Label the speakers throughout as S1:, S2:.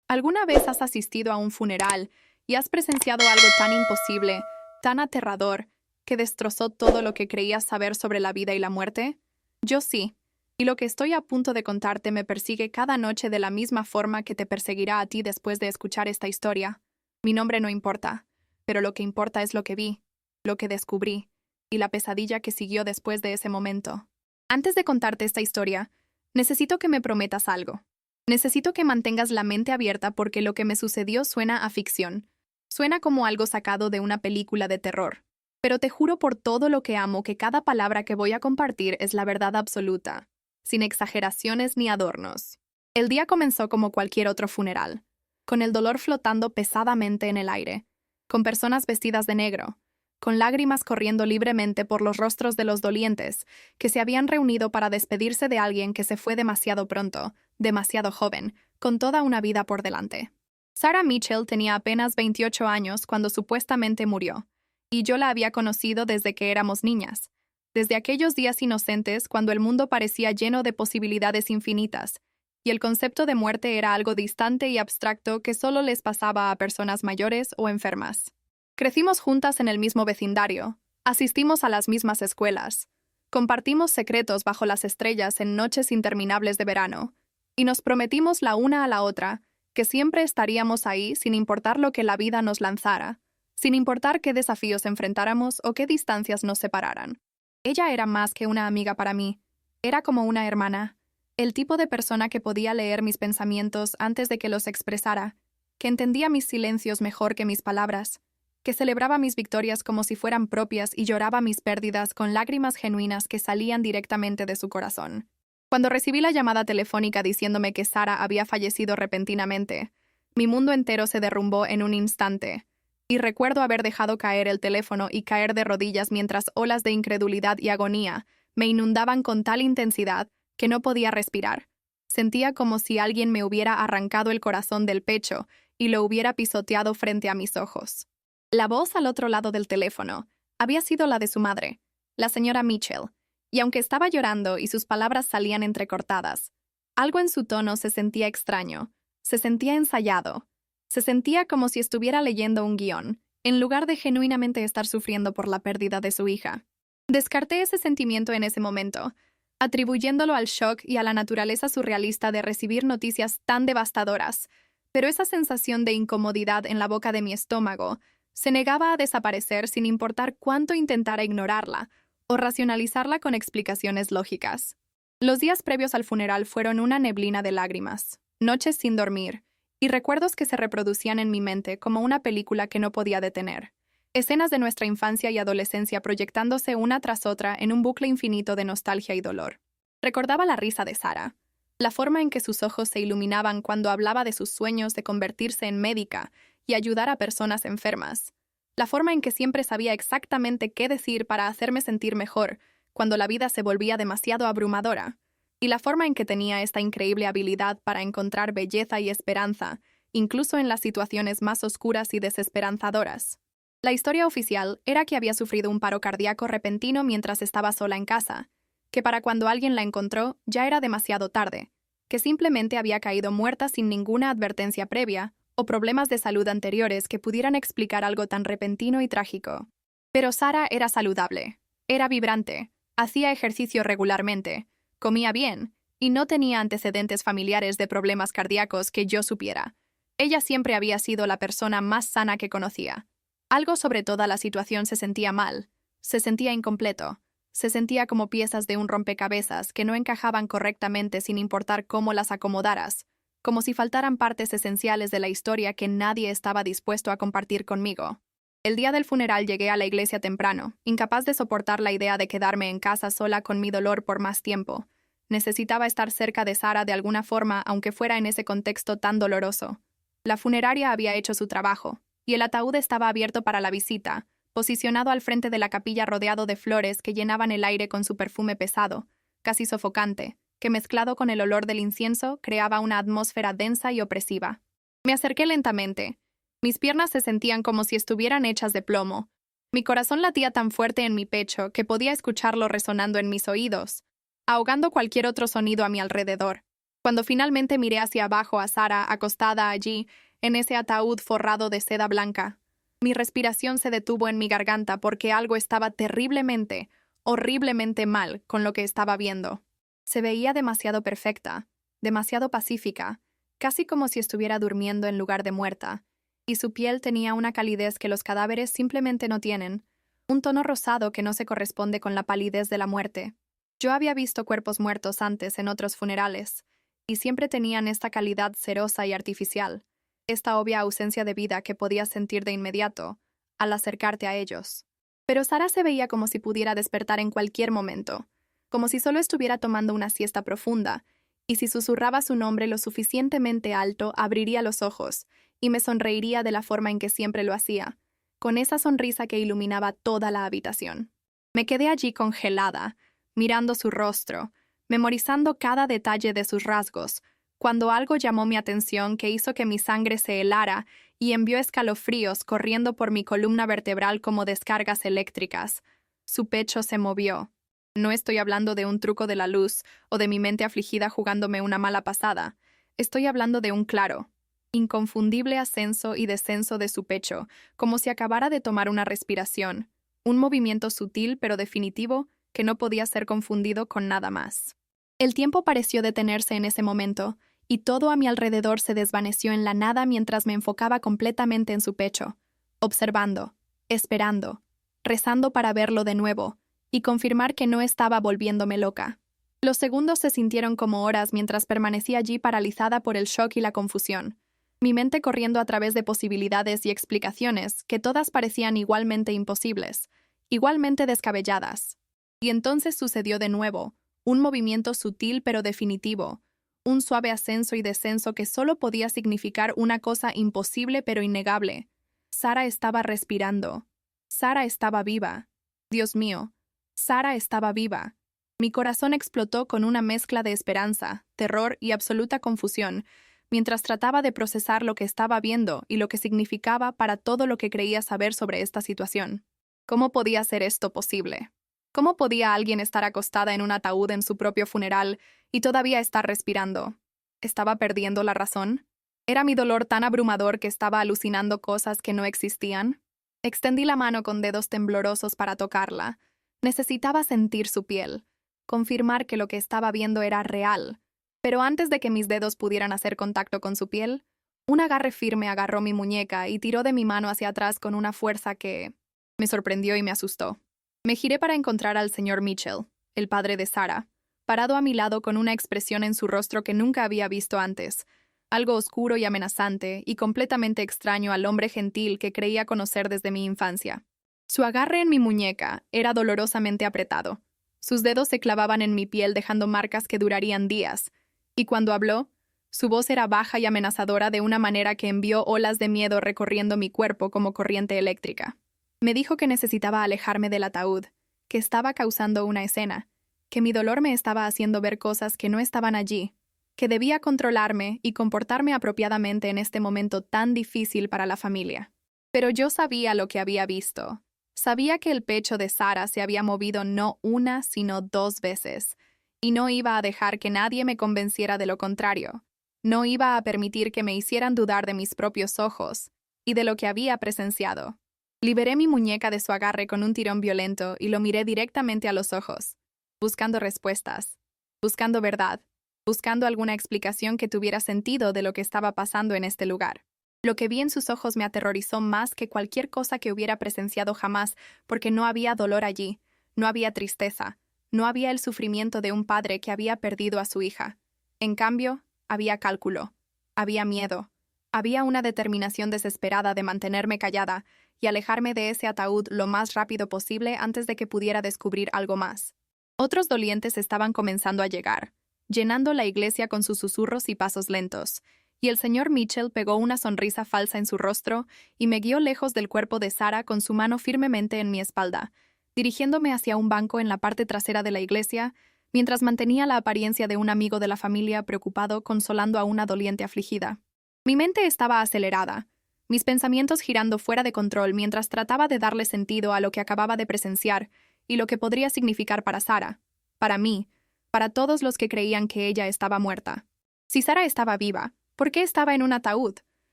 S1: ¿Alguna vez has asistido a un funeral y has presenciado algo tan imposible, tan aterrador, que destrozó todo lo que creías saber sobre la vida y la muerte? Yo sí, y lo que estoy a punto de contarte me persigue cada noche de la misma forma que te perseguirá a ti después de escuchar esta historia. Mi nombre no importa, pero lo que importa es lo que vi, lo que descubrí, y la pesadilla que siguió después de ese momento. Antes de contarte esta historia, necesito que me prometas algo. Necesito que mantengas la mente abierta porque lo que me sucedió suena a ficción. Suena como algo sacado de una película de terror. Pero te juro por todo lo que amo que cada palabra que voy a compartir es la verdad absoluta, sin exageraciones ni adornos. El día comenzó como cualquier otro funeral, con el dolor flotando pesadamente en el aire, con personas vestidas de negro, con lágrimas corriendo libremente por los rostros de los dolientes, que se habían reunido para despedirse de alguien que se fue demasiado pronto, demasiado joven, con toda una vida por delante. Sarah Mitchell tenía apenas 28 años cuando supuestamente murió, y yo la había conocido desde que éramos niñas, desde aquellos días inocentes cuando el mundo parecía lleno de posibilidades infinitas, y el concepto de muerte era algo distante y abstracto que solo les pasaba a personas mayores o enfermas. Crecimos juntas en el mismo vecindario, asistimos a las mismas escuelas, compartimos secretos bajo las estrellas en noches interminables de verano, y nos prometimos la una a la otra que siempre estaríamos ahí sin importar lo que la vida nos lanzara, sin importar qué desafíos enfrentáramos o qué distancias nos separaran. Ella era más que una amiga para mí, era como una hermana, el tipo de persona que podía leer mis pensamientos antes de que los expresara, que entendía mis silencios mejor que mis palabras, que celebraba mis victorias como si fueran propias y lloraba mis pérdidas con lágrimas genuinas que salían directamente de su corazón. Cuando recibí la llamada telefónica diciéndome que Sarah había fallecido repentinamente, mi mundo entero se derrumbó en un instante, y recuerdo haber dejado caer el teléfono y caer de rodillas mientras olas de incredulidad y agonía me inundaban con tal intensidad que no podía respirar. Sentía como si alguien me hubiera arrancado el corazón del pecho y lo hubiera pisoteado frente a mis ojos. La voz al otro lado del teléfono había sido la de su madre, la señora Mitchell, y aunque estaba llorando y sus palabras salían entrecortadas, algo en su tono se sentía extraño, se sentía ensayado, se sentía como si estuviera leyendo un guión, en lugar de genuinamente estar sufriendo por la pérdida de su hija. Descarté ese sentimiento en ese momento, atribuyéndolo al shock y a la naturaleza surrealista de recibir noticias tan devastadoras, pero esa sensación de incomodidad en la boca de mi estómago se negaba a desaparecer sin importar cuánto intentara ignorarla o racionalizarla con explicaciones lógicas. Los días previos al funeral fueron una neblina de lágrimas, noches sin dormir, y recuerdos que se reproducían en mi mente como una película que no podía detener. Escenas de nuestra infancia y adolescencia proyectándose una tras otra en un bucle infinito de nostalgia y dolor. Recordaba la risa de Sarah, la forma en que sus ojos se iluminaban cuando hablaba de sus sueños de convertirse en médica y ayudar a personas enfermas, la forma en que siempre sabía exactamente qué decir para hacerme sentir mejor cuando la vida se volvía demasiado abrumadora, y la forma en que tenía esta increíble habilidad para encontrar belleza y esperanza, incluso en las situaciones más oscuras y desesperanzadoras. La historia oficial era que había sufrido un paro cardíaco repentino mientras estaba sola en casa, que para cuando alguien la encontró ya era demasiado tarde, que simplemente había caído muerta sin ninguna advertencia previa o problemas de salud anteriores que pudieran explicar algo tan repentino y trágico. Pero Sarah era saludable, era vibrante, hacía ejercicio regularmente, comía bien y no tenía antecedentes familiares de problemas cardíacos que yo supiera. Ella siempre había sido la persona más sana que conocía. Algo sobre toda la situación se sentía mal, se sentía incompleto, se sentía como piezas de un rompecabezas que no encajaban correctamente sin importar cómo las acomodaras, como si faltaran partes esenciales de la historia que nadie estaba dispuesto a compartir conmigo. El día del funeral llegué a la iglesia temprano, incapaz de soportar la idea de quedarme en casa sola con mi dolor por más tiempo. Necesitaba estar cerca de Sarah de alguna forma, aunque fuera en ese contexto tan doloroso. La funeraria había hecho su trabajo, y el ataúd estaba abierto para la visita, posicionado al frente de la capilla rodeado de flores que llenaban el aire con su perfume pesado, casi sofocante, que mezclado con el olor del incienso creaba una atmósfera densa y opresiva. Me acerqué lentamente. Mis piernas se sentían como si estuvieran hechas de plomo. Mi corazón latía tan fuerte en mi pecho que podía escucharlo resonando en mis oídos, ahogando cualquier otro sonido a mi alrededor. Cuando finalmente miré hacia abajo a Sara acostada allí, en ese ataúd forrado de seda blanca, mi respiración se detuvo en mi garganta porque algo estaba terriblemente, horriblemente mal con lo que estaba viendo. Se veía demasiado perfecta, demasiado pacífica, casi como si estuviera durmiendo en lugar de muerta, y su piel tenía una calidez que los cadáveres simplemente no tienen, un tono rosado que no se corresponde con la palidez de la muerte. Yo había visto cuerpos muertos antes en otros funerales, y siempre tenían esta calidad cerosa y artificial, esta obvia ausencia de vida que podías sentir de inmediato al acercarte a ellos. Pero Sara se veía como si pudiera despertar en cualquier momento, como si solo estuviera tomando una siesta profunda, y si susurraba su nombre lo suficientemente alto, abriría los ojos y me sonreiría de la forma en que siempre lo hacía, con esa sonrisa que iluminaba toda la habitación. Me quedé allí congelada, mirando su rostro, memorizando cada detalle de sus rasgos, cuando algo llamó mi atención que hizo que mi sangre se helara y envió escalofríos corriendo por mi columna vertebral como descargas eléctricas. Su pecho se movió. No estoy hablando de un truco de la luz o de mi mente afligida jugándome una mala pasada. Estoy hablando de un claro, inconfundible ascenso y descenso de su pecho, como si acabara de tomar una respiración, un movimiento sutil pero definitivo que no podía ser confundido con nada más. El tiempo pareció detenerse en ese momento, y todo a mi alrededor se desvaneció en la nada mientras me enfocaba completamente en su pecho, observando, esperando, rezando para verlo de nuevo, y confirmar que no estaba volviéndome loca. Los segundos se sintieron como horas mientras permanecí allí paralizada por el shock y la confusión, mi mente corriendo a través de posibilidades y explicaciones que todas parecían igualmente imposibles, igualmente descabelladas. Y entonces sucedió de nuevo, un movimiento sutil pero definitivo, un suave ascenso y descenso que solo podía significar una cosa imposible pero innegable. Sara estaba respirando. Sara estaba viva. Dios mío, Sara estaba viva. Mi corazón explotó con una mezcla de esperanza, terror y absoluta confusión, mientras trataba de procesar lo que estaba viendo y lo que significaba para todo lo que creía saber sobre esta situación. ¿Cómo podía ser esto posible? ¿Cómo podía alguien estar acostada en un ataúd en su propio funeral y todavía estar respirando? ¿Estaba perdiendo la razón? ¿Era mi dolor tan abrumador que estaba alucinando cosas que no existían? Extendí la mano con dedos temblorosos para tocarla. Necesitaba sentir su piel, confirmar que lo que estaba viendo era real. Pero antes de que mis dedos pudieran hacer contacto con su piel, un agarre firme agarró mi muñeca y tiró de mi mano hacia atrás con una fuerza que me sorprendió y me asustó. Me giré para encontrar al señor Mitchell, el padre de Sara, parado a mi lado con una expresión en su rostro que nunca había visto antes, algo oscuro y amenazante y completamente extraño al hombre gentil que creía conocer desde mi infancia. Su agarre en mi muñeca era dolorosamente apretado. Sus dedos se clavaban en mi piel dejando marcas que durarían días, y cuando habló, su voz era baja y amenazadora de una manera que envió olas de miedo recorriendo mi cuerpo como corriente eléctrica. Me dijo que necesitaba alejarme del ataúd, que estaba causando una escena, que mi dolor me estaba haciendo ver cosas que no estaban allí, que debía controlarme y comportarme apropiadamente en este momento tan difícil para la familia. Pero yo sabía lo que había visto. Sabía que el pecho de Sara se había movido no una, sino 2 veces, y no iba a dejar que nadie me convenciera de lo contrario. No iba a permitir que me hicieran dudar de mis propios ojos y de lo que había presenciado. Liberé mi muñeca de su agarre con un tirón violento y lo miré directamente a los ojos, buscando respuestas, buscando verdad, buscando alguna explicación que tuviera sentido de lo que estaba pasando en este lugar. Lo que vi en sus ojos me aterrorizó más que cualquier cosa que hubiera presenciado jamás, porque no había dolor allí, no había tristeza, no había el sufrimiento de un padre que había perdido a su hija. En cambio, había cálculo, había miedo, había una determinación desesperada de mantenerme callada y alejarme de ese ataúd lo más rápido posible antes de que pudiera descubrir algo más. Otros dolientes estaban comenzando a llegar, llenando la iglesia con sus susurros y pasos lentos, y el señor Mitchell pegó una sonrisa falsa en su rostro y me guió lejos del cuerpo de Sara con su mano firmemente en mi espalda, dirigiéndome hacia un banco en la parte trasera de la iglesia, mientras mantenía la apariencia de un amigo de la familia preocupado consolando a una doliente afligida. Mi mente estaba acelerada, mis pensamientos girando fuera de control mientras trataba de darle sentido a lo que acababa de presenciar y lo que podría significar para Sara, para mí, para todos los que creían que ella estaba muerta. Si Sara estaba viva, ¿por qué estaba en un ataúd?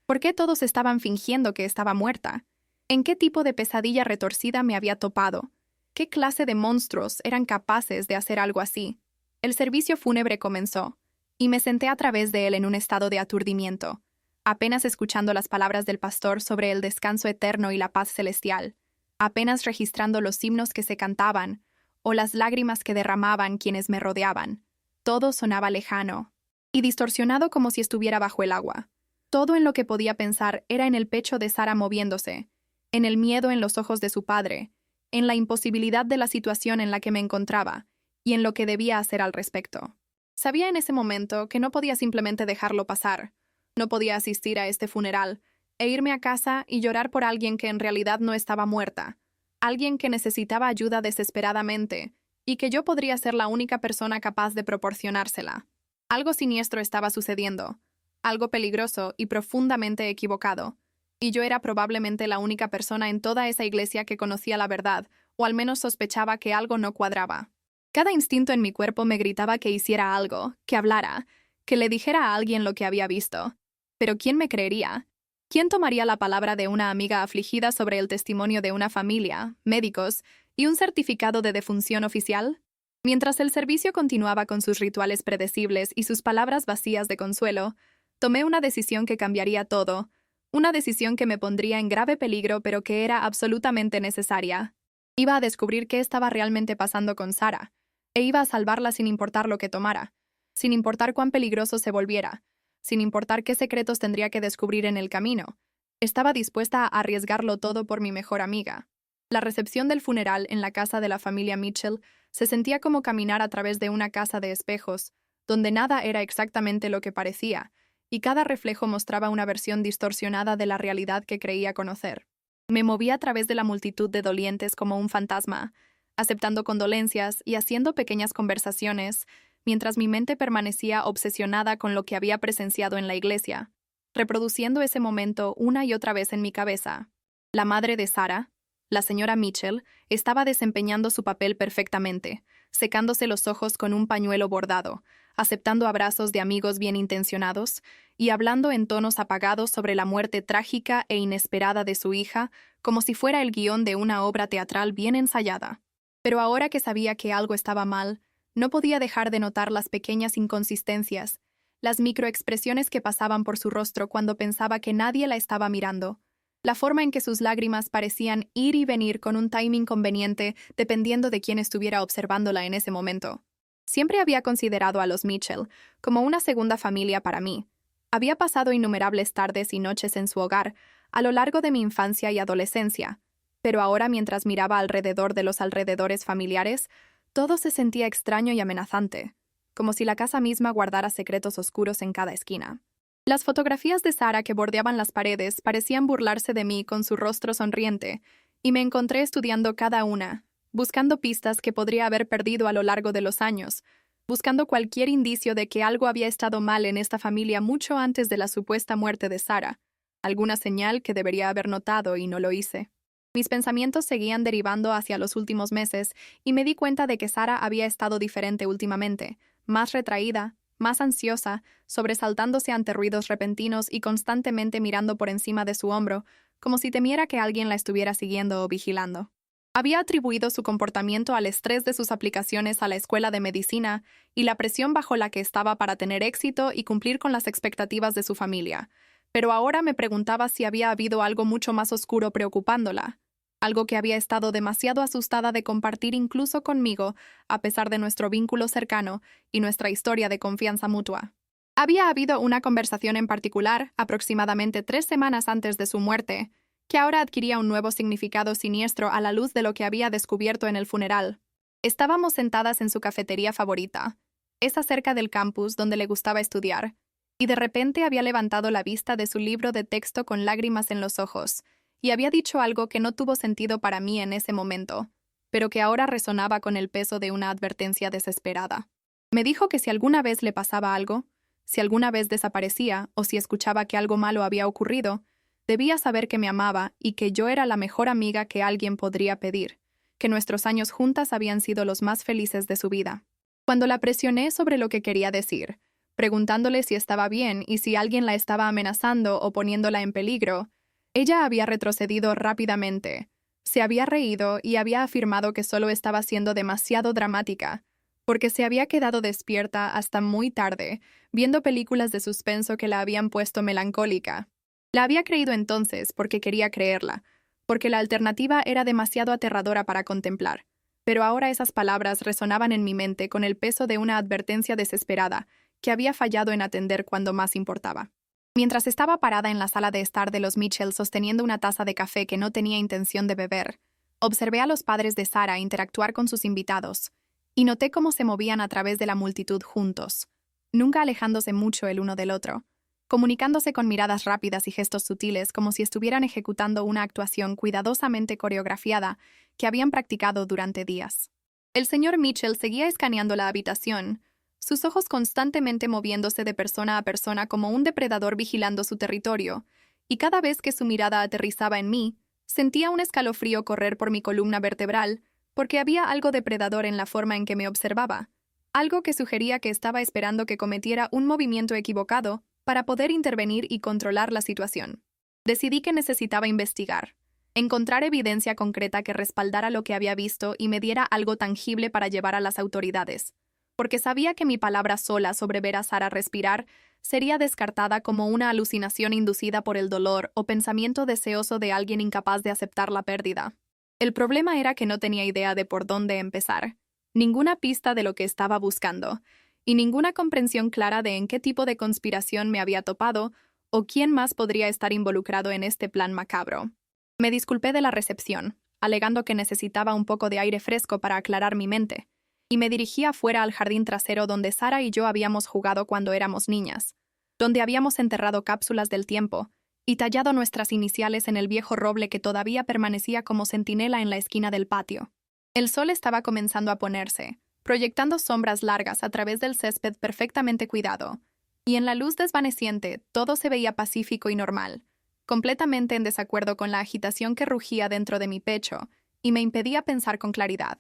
S1: ¿Por qué todos estaban fingiendo que estaba muerta? ¿En qué tipo de pesadilla retorcida me había topado? ¿Qué clase de monstruos eran capaces de hacer algo así? El servicio fúnebre comenzó, y me senté a través de él en un estado de aturdimiento, apenas escuchando las palabras del pastor sobre el descanso eterno y la paz celestial, apenas registrando los himnos que se cantaban o las lágrimas que derramaban quienes me rodeaban. Todo sonaba lejano y distorsionado como si estuviera bajo el agua. Todo en lo que podía pensar era en el pecho de Sara moviéndose, en el miedo en los ojos de su padre, en la imposibilidad de la situación en la que me encontraba y en lo que debía hacer al respecto. Sabía en ese momento que no podía simplemente dejarlo pasar. No podía asistir a este funeral e irme a casa y llorar por alguien que en realidad no estaba muerta, alguien que necesitaba ayuda desesperadamente y que yo podría ser la única persona capaz de proporcionársela. Algo siniestro estaba sucediendo, algo peligroso y profundamente equivocado, y yo era probablemente la única persona en toda esa iglesia que conocía la verdad, o al menos sospechaba que algo no cuadraba. Cada instinto en mi cuerpo me gritaba que hiciera algo, que hablara, que le dijera a alguien lo que había visto. Pero ¿quién me creería? ¿Quién tomaría la palabra de una amiga afligida sobre el testimonio de una familia, médicos y un certificado de defunción oficial? Mientras el servicio continuaba con sus rituales predecibles y sus palabras vacías de consuelo, tomé una decisión que cambiaría todo, una decisión que me pondría en grave peligro pero que era absolutamente necesaria. Iba a descubrir qué estaba realmente pasando con Sara, e iba a salvarla sin importar lo que tomara, sin importar cuán peligroso se volviera, sin importar qué secretos tendría que descubrir en el camino. Estaba dispuesta a arriesgarlo todo por mi mejor amiga. La recepción del funeral en la casa de la familia Mitchell se sentía como caminar a través de una casa de espejos, donde nada era exactamente lo que parecía, y cada reflejo mostraba una versión distorsionada de la realidad que creía conocer. Me movía a través de la multitud de dolientes como un fantasma, aceptando condolencias y haciendo pequeñas conversaciones, mientras mi mente permanecía obsesionada con lo que había presenciado en la iglesia, reproduciendo ese momento una y otra vez en mi cabeza. La madre de Sara, la señora Mitchell, estaba desempeñando su papel perfectamente, secándose los ojos con un pañuelo bordado, aceptando abrazos de amigos bien intencionados y hablando en tonos apagados sobre la muerte trágica e inesperada de su hija, como si fuera el guión de una obra teatral bien ensayada. Pero ahora que sabía que algo estaba mal, no podía dejar de notar las pequeñas inconsistencias, las microexpresiones que pasaban por su rostro cuando pensaba que nadie la estaba mirando, la forma en que sus lágrimas parecían ir y venir con un timing conveniente dependiendo de quién estuviera observándola en ese momento. Siempre había considerado a los Mitchell como una segunda familia para mí. Había pasado innumerables tardes y noches en su hogar a lo largo de mi infancia y adolescencia, pero ahora mientras miraba alrededor de los alrededores familiares, todo se sentía extraño y amenazante, como si la casa misma guardara secretos oscuros en cada esquina. Las fotografías de Sara que bordeaban las paredes parecían burlarse de mí con su rostro sonriente, y me encontré estudiando cada una, buscando pistas que podría haber perdido a lo largo de los años, buscando cualquier indicio de que algo había estado mal en esta familia mucho antes de la supuesta muerte de Sara, alguna señal que debería haber notado y no lo hice. Mis pensamientos seguían derivando hacia los últimos meses y me di cuenta de que Sara había estado diferente últimamente, más retraída, más ansiosa, sobresaltándose ante ruidos repentinos y constantemente mirando por encima de su hombro, como si temiera que alguien la estuviera siguiendo o vigilando. Había atribuido su comportamiento al estrés de sus aplicaciones a la escuela de medicina y la presión bajo la que estaba para tener éxito y cumplir con las expectativas de su familia, pero ahora me preguntaba si había habido algo mucho más oscuro preocupándola, algo que había estado demasiado asustada de compartir incluso conmigo, a pesar de nuestro vínculo cercano y nuestra historia de confianza mutua. Había habido una conversación en particular, aproximadamente 3 semanas antes de su muerte, que ahora adquiría un nuevo significado siniestro a la luz de lo que había descubierto en el funeral. Estábamos sentadas en su cafetería favorita, esa cerca del campus donde le gustaba estudiar, y de repente había levantado la vista de su libro de texto con lágrimas en los ojos, y había dicho algo que no tuvo sentido para mí en ese momento, pero que ahora resonaba con el peso de una advertencia desesperada. Me dijo que si alguna vez le pasaba algo, si alguna vez desaparecía o si escuchaba que algo malo había ocurrido, debía saber que me amaba y que yo era la mejor amiga que alguien podría pedir, que nuestros años juntas habían sido los más felices de su vida. Cuando la presioné sobre lo que quería decir, preguntándole si estaba bien y si alguien la estaba amenazando o poniéndola en peligro. Ella había retrocedido rápidamente. Se había reído y había afirmado que solo estaba siendo demasiado dramática, porque se había quedado despierta hasta muy tarde, viendo películas de suspenso que la habían puesto melancólica. La había creído entonces porque quería creerla, porque la alternativa era demasiado aterradora para contemplar. Pero ahora esas palabras resonaban en mi mente con el peso de una advertencia desesperada, que había fallado en atender cuando más importaba. Mientras estaba parada en la sala de estar de los Mitchell sosteniendo una taza de café que no tenía intención de beber, observé a los padres de Sarah interactuar con sus invitados, y noté cómo se movían a través de la multitud juntos, nunca alejándose mucho el uno del otro, comunicándose con miradas rápidas y gestos sutiles como si estuvieran ejecutando una actuación cuidadosamente coreografiada que habían practicado durante días. El señor Mitchell seguía escaneando la habitación, sus ojos constantemente moviéndose de persona a persona como un depredador vigilando su territorio, y cada vez que su mirada aterrizaba en mí, sentía un escalofrío correr por mi columna vertebral, porque había algo depredador en la forma en que me observaba, algo que sugería que estaba esperando que cometiera un movimiento equivocado para poder intervenir y controlar la situación. Decidí que necesitaba investigar, encontrar evidencia concreta que respaldara lo que había visto y me diera algo tangible para llevar a las autoridades, porque sabía que mi palabra sola sobre ver a Sarah respirar sería descartada como una alucinación inducida por el dolor o pensamiento deseoso de alguien incapaz de aceptar la pérdida. El problema era que no tenía idea de por dónde empezar, ninguna pista de lo que estaba buscando, y ninguna comprensión clara de en qué tipo de conspiración me había topado o quién más podría estar involucrado en este plan macabro. Me disculpé de la recepción, alegando que necesitaba un poco de aire fresco para aclarar mi mente, y me dirigí afuera al jardín trasero donde Sarah y yo habíamos jugado cuando éramos niñas, donde habíamos enterrado cápsulas del tiempo y tallado nuestras iniciales en el viejo roble que todavía permanecía como centinela en la esquina del patio. El sol estaba comenzando a ponerse, proyectando sombras largas a través del césped perfectamente cuidado, y en la luz desvaneciente todo se veía pacífico y normal, completamente en desacuerdo con la agitación que rugía dentro de mi pecho y me impedía pensar con claridad.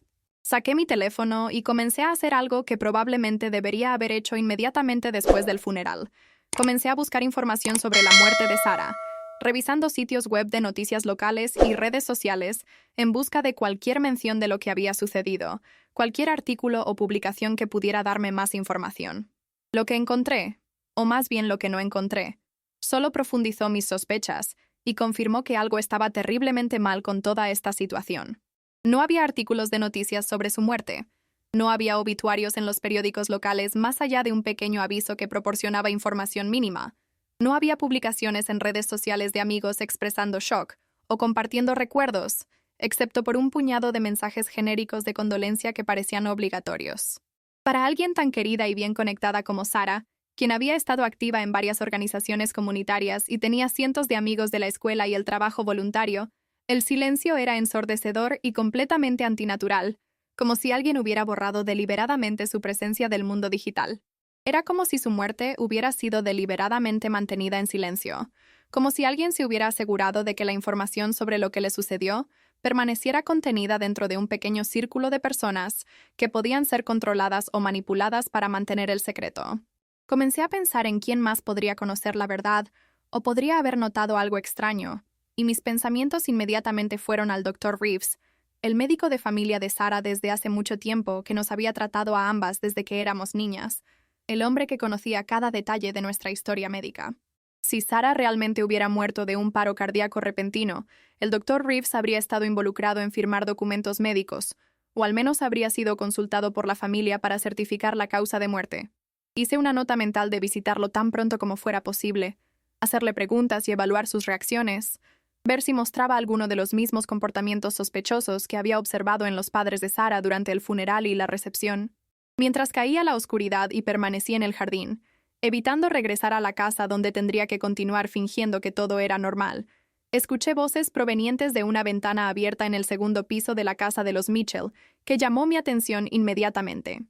S1: Saqué mi teléfono y comencé a hacer algo que probablemente debería haber hecho inmediatamente después del funeral. Comencé a buscar información sobre la muerte de Sarah, revisando sitios web de noticias locales y redes sociales en busca de cualquier mención de lo que había sucedido, cualquier artículo o publicación que pudiera darme más información. Lo que encontré, o más bien lo que no encontré, solo profundizó mis sospechas y confirmó que algo estaba terriblemente mal con toda esta situación. No había artículos de noticias sobre su muerte. No había obituarios en los periódicos locales más allá de un pequeño aviso que proporcionaba información mínima. No había publicaciones en redes sociales de amigos expresando shock o compartiendo recuerdos, excepto por un puñado de mensajes genéricos de condolencia que parecían obligatorios. Para alguien tan querida y bien conectada como Sarah, quien había estado activa en varias organizaciones comunitarias y tenía cientos de amigos de la escuela y el trabajo voluntario, el silencio era ensordecedor y completamente antinatural, como si alguien hubiera borrado deliberadamente su presencia del mundo digital. Era como si su muerte hubiera sido deliberadamente mantenida en silencio, como si alguien se hubiera asegurado de que la información sobre lo que le sucedió permaneciera contenida dentro de un pequeño círculo de personas que podían ser controladas o manipuladas para mantener el secreto. Comencé a pensar en quién más podría conocer la verdad o podría haber notado algo extraño, y mis pensamientos inmediatamente fueron al Dr. Reeves, el médico de familia de Sarah desde hace mucho tiempo que nos había tratado a ambas desde que éramos niñas, el hombre que conocía cada detalle de nuestra historia médica. Si Sarah realmente hubiera muerto de un paro cardíaco repentino, el Dr. Reeves habría estado involucrado en firmar documentos médicos, o al menos habría sido consultado por la familia para certificar la causa de muerte. Hice una nota mental de visitarlo tan pronto como fuera posible, hacerle preguntas y evaluar sus reacciones, ver si mostraba alguno de los mismos comportamientos sospechosos que había observado en los padres de Sarah durante el funeral y la recepción. Mientras caía la oscuridad y permanecí en el jardín, evitando regresar a la casa donde tendría que continuar fingiendo que todo era normal, escuché voces provenientes de una ventana abierta en el segundo piso de la casa de los Mitchell, que llamó mi atención inmediatamente.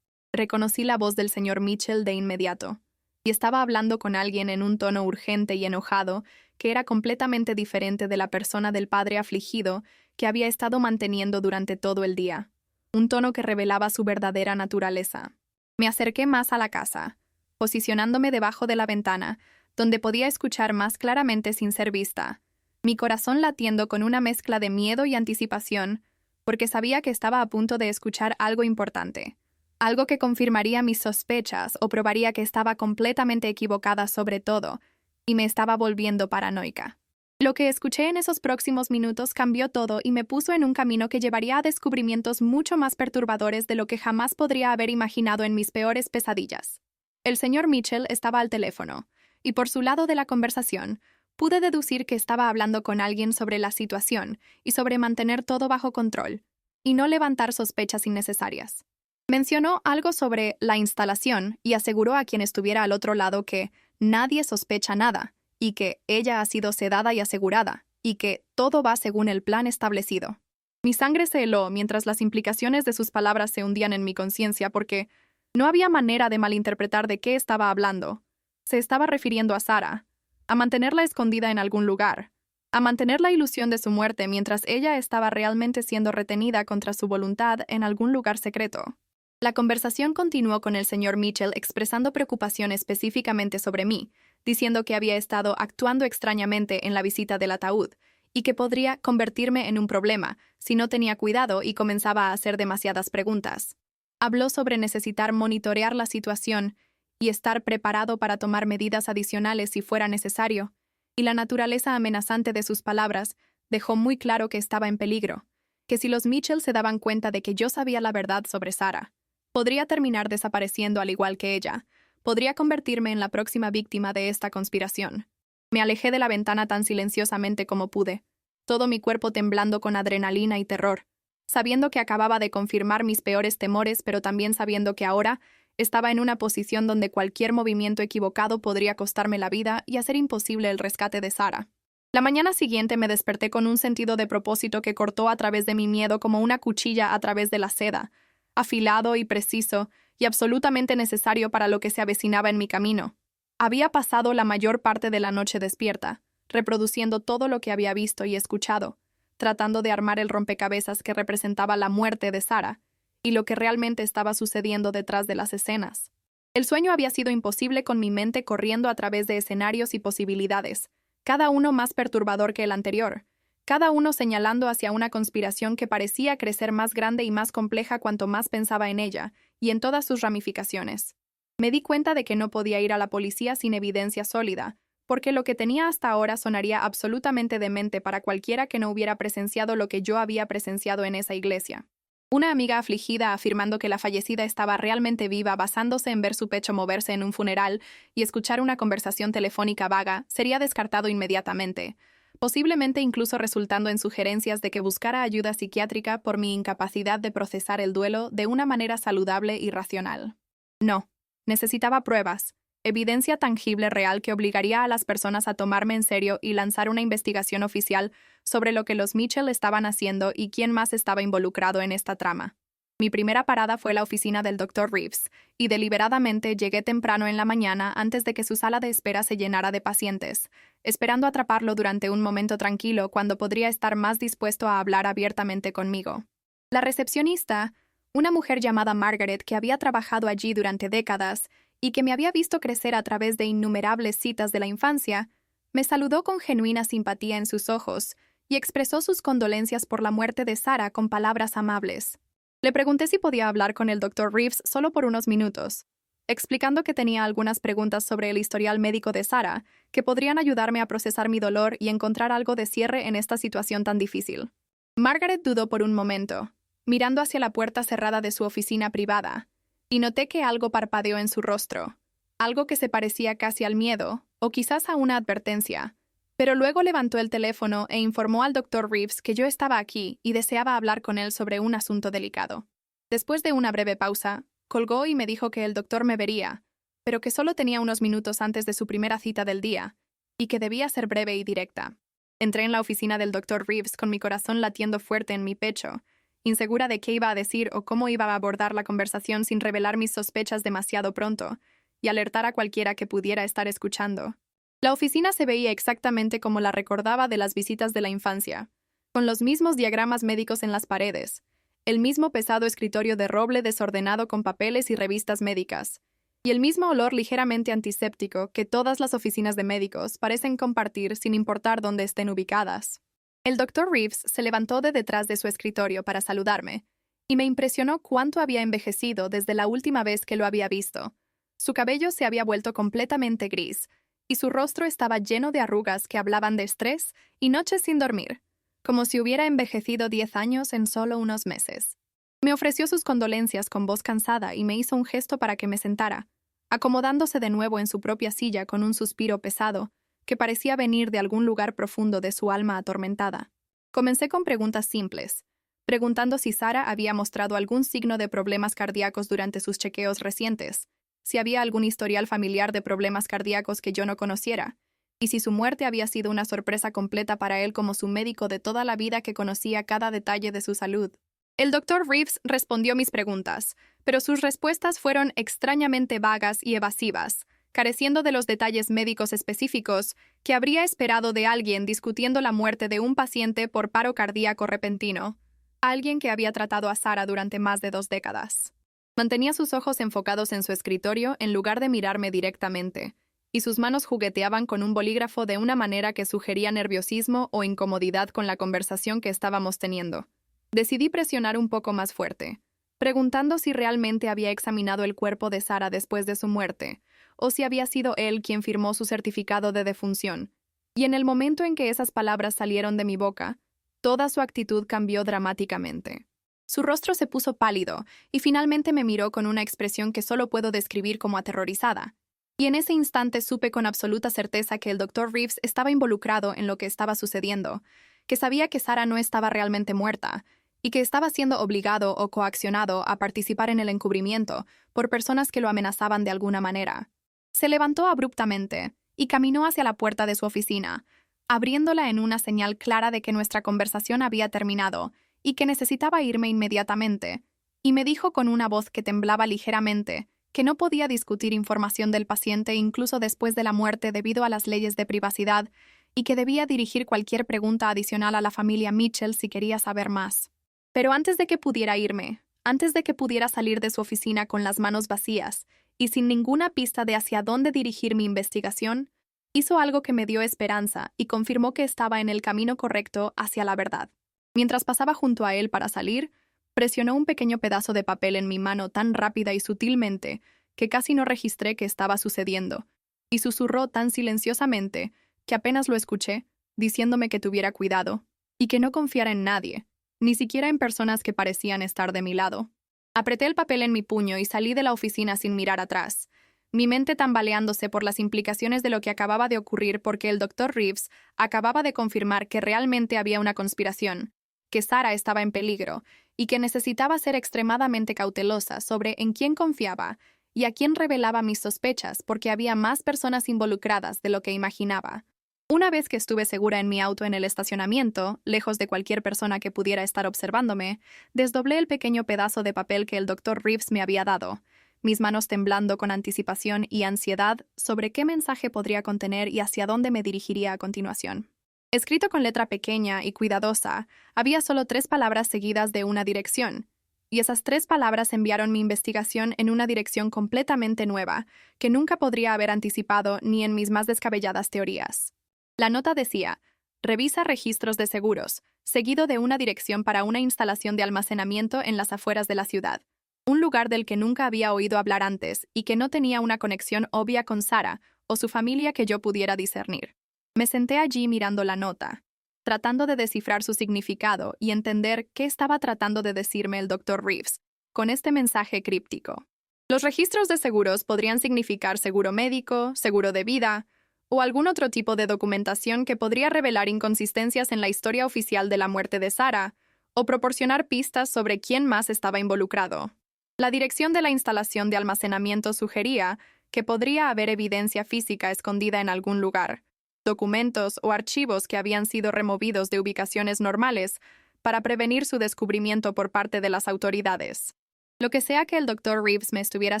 S1: Reconocí la voz del señor Mitchell de inmediato, y estaba hablando con alguien en un tono urgente y enojado que era completamente diferente de la persona del padre afligido que había estado manteniendo durante todo el día, un tono que revelaba su verdadera naturaleza. Me acerqué más a la casa, posicionándome debajo de la ventana, donde podía escuchar más claramente sin ser vista, mi corazón latiendo con una mezcla de miedo y anticipación, porque sabía que estaba a punto de escuchar algo importante, algo que confirmaría mis sospechas o probaría que estaba completamente equivocada sobre todo, y me estaba volviendo paranoica. Lo que escuché en esos próximos minutos cambió todo y me puso en un camino que llevaría a descubrimientos mucho más perturbadores de lo que jamás podría haber imaginado en mis peores pesadillas. El señor Mitchell estaba al teléfono, y por su lado de la conversación, pude deducir que estaba hablando con alguien sobre la situación y sobre mantener todo bajo control, y no levantar sospechas innecesarias. Mencionó algo sobre la instalación y aseguró a quien estuviera al otro lado que nadie sospecha nada, y que ella ha sido sedada y asegurada, y que todo va según el plan establecido. Mi sangre se heló mientras las implicaciones de sus palabras se hundían en mi conciencia porque no había manera de malinterpretar de qué estaba hablando. Se estaba refiriendo a Sarah, a mantenerla escondida en algún lugar, a mantener la ilusión de su muerte mientras ella estaba realmente siendo retenida contra su voluntad en algún lugar secreto. La conversación continuó con el señor Mitchell expresando preocupación específicamente sobre mí, diciendo que había estado actuando extrañamente en la visita del ataúd y que podría convertirme en un problema si no tenía cuidado y comenzaba a hacer demasiadas preguntas. Habló sobre necesitar monitorear la situación y estar preparado para tomar medidas adicionales si fuera necesario, y la naturaleza amenazante de sus palabras dejó muy claro que estaba en peligro, que si los Mitchell se daban cuenta de que yo sabía la verdad sobre Sarah, podría terminar desapareciendo al igual que ella, podría convertirme en la próxima víctima de esta conspiración. Me alejé de la ventana tan silenciosamente como pude, todo mi cuerpo temblando con adrenalina y terror, sabiendo que acababa de confirmar mis peores temores, pero también sabiendo que ahora estaba en una posición donde cualquier movimiento equivocado podría costarme la vida y hacer imposible el rescate de Sarah. La mañana siguiente me desperté con un sentido de propósito que cortó a través de mi miedo como una cuchilla a través de la seda, afilado y preciso, y absolutamente necesario para lo que se avecinaba en mi camino. Había pasado la mayor parte de la noche despierta, reproduciendo todo lo que había visto y escuchado, tratando de armar el rompecabezas que representaba la muerte de Sarah y lo que realmente estaba sucediendo detrás de las escenas. El sueño había sido imposible con mi mente corriendo a través de escenarios y posibilidades, cada uno más perturbador que el anterior, cada uno señalando hacia una conspiración que parecía crecer más grande y más compleja cuanto más pensaba en ella, y en todas sus ramificaciones. Me di cuenta de que no podía ir a la policía sin evidencia sólida, porque lo que tenía hasta ahora sonaría absolutamente demente para cualquiera que no hubiera presenciado lo que yo había presenciado en esa iglesia. Una amiga afligida afirmando que la fallecida estaba realmente viva basándose en ver su pecho moverse en un funeral y escuchar una conversación telefónica vaga sería descartado inmediatamente, posiblemente incluso resultando en sugerencias de que buscara ayuda psiquiátrica por mi incapacidad de procesar el duelo de una manera saludable y racional. No, necesitaba pruebas, evidencia tangible real que obligaría a las personas a tomarme en serio y lanzar una investigación oficial sobre lo que los Mitchell estaban haciendo y quién más estaba involucrado en esta trama. Mi primera parada fue la oficina del Dr. Reeves, y deliberadamente llegué temprano en la mañana antes de que su sala de espera se llenara de pacientes, esperando atraparlo durante un momento tranquilo cuando podría estar más dispuesto a hablar abiertamente conmigo. La recepcionista, una mujer llamada Margaret que había trabajado allí durante décadas y que me había visto crecer a través de innumerables citas de la infancia, me saludó con genuina simpatía en sus ojos y expresó sus condolencias por la muerte de Sarah con palabras amables. Le pregunté si podía hablar con el Dr. Reeves solo por unos minutos, explicando que tenía algunas preguntas sobre el historial médico de Sarah que podrían ayudarme a procesar mi dolor y encontrar algo de cierre en esta situación tan difícil. Margaret dudó por un momento, mirando hacia la puerta cerrada de su oficina privada, y noté que algo parpadeó en su rostro, algo que se parecía casi al miedo, o quizás a una advertencia, pero luego levantó el teléfono e informó al Dr. Reeves que yo estaba aquí y deseaba hablar con él sobre un asunto delicado. Después de una breve pausa, colgó y me dijo que el doctor me vería, pero que solo tenía unos minutos antes de su primera cita del día, y que debía ser breve y directa. Entré en la oficina del Dr. Reeves con mi corazón latiendo fuerte en mi pecho, insegura de qué iba a decir o cómo iba a abordar la conversación sin revelar mis sospechas demasiado pronto, y alertar a cualquiera que pudiera estar escuchando. La oficina se veía exactamente como la recordaba de las visitas de la infancia, con los mismos diagramas médicos en las paredes, el mismo pesado escritorio de roble desordenado con papeles y revistas médicas, y el mismo olor ligeramente antiséptico que todas las oficinas de médicos parecen compartir sin importar dónde estén ubicadas. El Dr. Reeves se levantó de detrás de su escritorio para saludarme, y me impresionó cuánto había envejecido desde la última vez que lo había visto. Su cabello se había vuelto completamente gris, y su rostro estaba lleno de arrugas que hablaban de estrés y noches sin dormir, como si hubiera envejecido 10 años en solo unos meses. Me ofreció sus condolencias con voz cansada y me hizo un gesto para que me sentara, acomodándose de nuevo en su propia silla con un suspiro pesado que parecía venir de algún lugar profundo de su alma atormentada. Comencé con preguntas simples, preguntando si Sara había mostrado algún signo de problemas cardíacos durante sus chequeos recientes, si había algún historial familiar de problemas cardíacos que yo no conociera, y si su muerte había sido una sorpresa completa para él como su médico de toda la vida que conocía cada detalle de su salud. El Dr. Reeves respondió mis preguntas, pero sus respuestas fueron extrañamente vagas y evasivas, careciendo de los detalles médicos específicos que habría esperado de alguien discutiendo la muerte de un paciente por paro cardíaco repentino, alguien que había tratado a Sara durante más de 2 décadas. Mantenía sus ojos enfocados en su escritorio en lugar de mirarme directamente, y sus manos jugueteaban con un bolígrafo de una manera que sugería nerviosismo o incomodidad con la conversación que estábamos teniendo. Decidí presionar un poco más fuerte, preguntando si realmente había examinado el cuerpo de Sara después de su muerte, o si había sido él quien firmó su certificado de defunción. Y en el momento en que esas palabras salieron de mi boca, toda su actitud cambió dramáticamente. Su rostro se puso pálido y finalmente me miró con una expresión que solo puedo describir como aterrorizada. Y en ese instante supe con absoluta certeza que el Dr. Reeves estaba involucrado en lo que estaba sucediendo, que sabía que Sara no estaba realmente muerta, y que estaba siendo obligado o coaccionado a participar en el encubrimiento por personas que lo amenazaban de alguna manera. Se levantó abruptamente y caminó hacia la puerta de su oficina, abriéndola en una señal clara de que nuestra conversación había terminado y que necesitaba irme inmediatamente, y me dijo con una voz que temblaba ligeramente que no podía discutir información del paciente incluso después de la muerte debido a las leyes de privacidad y que debía dirigir cualquier pregunta adicional a la familia Mitchell si quería saber más. Pero antes de que pudiera irme, antes de que pudiera salir de su oficina con las manos vacías y sin ninguna pista de hacia dónde dirigir mi investigación, hizo algo que me dio esperanza y confirmó que estaba en el camino correcto hacia la verdad. Mientras pasaba junto a él para salir, presionó un pequeño pedazo de papel en mi mano tan rápida y sutilmente que casi no registré qué estaba sucediendo, y susurró tan silenciosamente que apenas lo escuché, diciéndome que tuviera cuidado y que no confiara en nadie, ni siquiera en personas que parecían estar de mi lado. Apreté el papel en mi puño y salí de la oficina sin mirar atrás, mi mente tambaleándose por las implicaciones de lo que acababa de ocurrir porque el Dr. Reeves acababa de confirmar que realmente había una conspiración, que Sara estaba en peligro y que necesitaba ser extremadamente cautelosa sobre en quién confiaba y a quién revelaba mis sospechas porque había más personas involucradas de lo que imaginaba. Una vez que estuve segura en mi auto en el estacionamiento, lejos de cualquier persona que pudiera estar observándome, desdoblé el pequeño pedazo de papel que el Dr. Reeves me había dado, mis manos temblando con anticipación y ansiedad sobre qué mensaje podría contener y hacia dónde me dirigiría a continuación. Escrito con letra pequeña y cuidadosa, había solo 3 palabras seguidas de una dirección, y esas 3 palabras enviaron mi investigación en una dirección completamente nueva, que nunca podría haber anticipado ni en mis más descabelladas teorías. La nota decía: revisa registros de seguros, seguido de una dirección para una instalación de almacenamiento en las afueras de la ciudad, un lugar del que nunca había oído hablar antes y que no tenía una conexión obvia con Sara o su familia que yo pudiera discernir. Me senté allí mirando la nota, tratando de descifrar su significado y entender qué estaba tratando de decirme el Dr. Reeves con este mensaje críptico. Los registros de seguros podrían significar seguro médico, seguro de vida, o algún otro tipo de documentación que podría revelar inconsistencias en la historia oficial de la muerte de Sara, o proporcionar pistas sobre quién más estaba involucrado. La dirección de la instalación de almacenamiento sugería que podría haber evidencia física escondida en algún lugar, documentos o archivos que habían sido removidos de ubicaciones normales para prevenir su descubrimiento por parte de las autoridades. Lo que sea que el Dr. Reeves me estuviera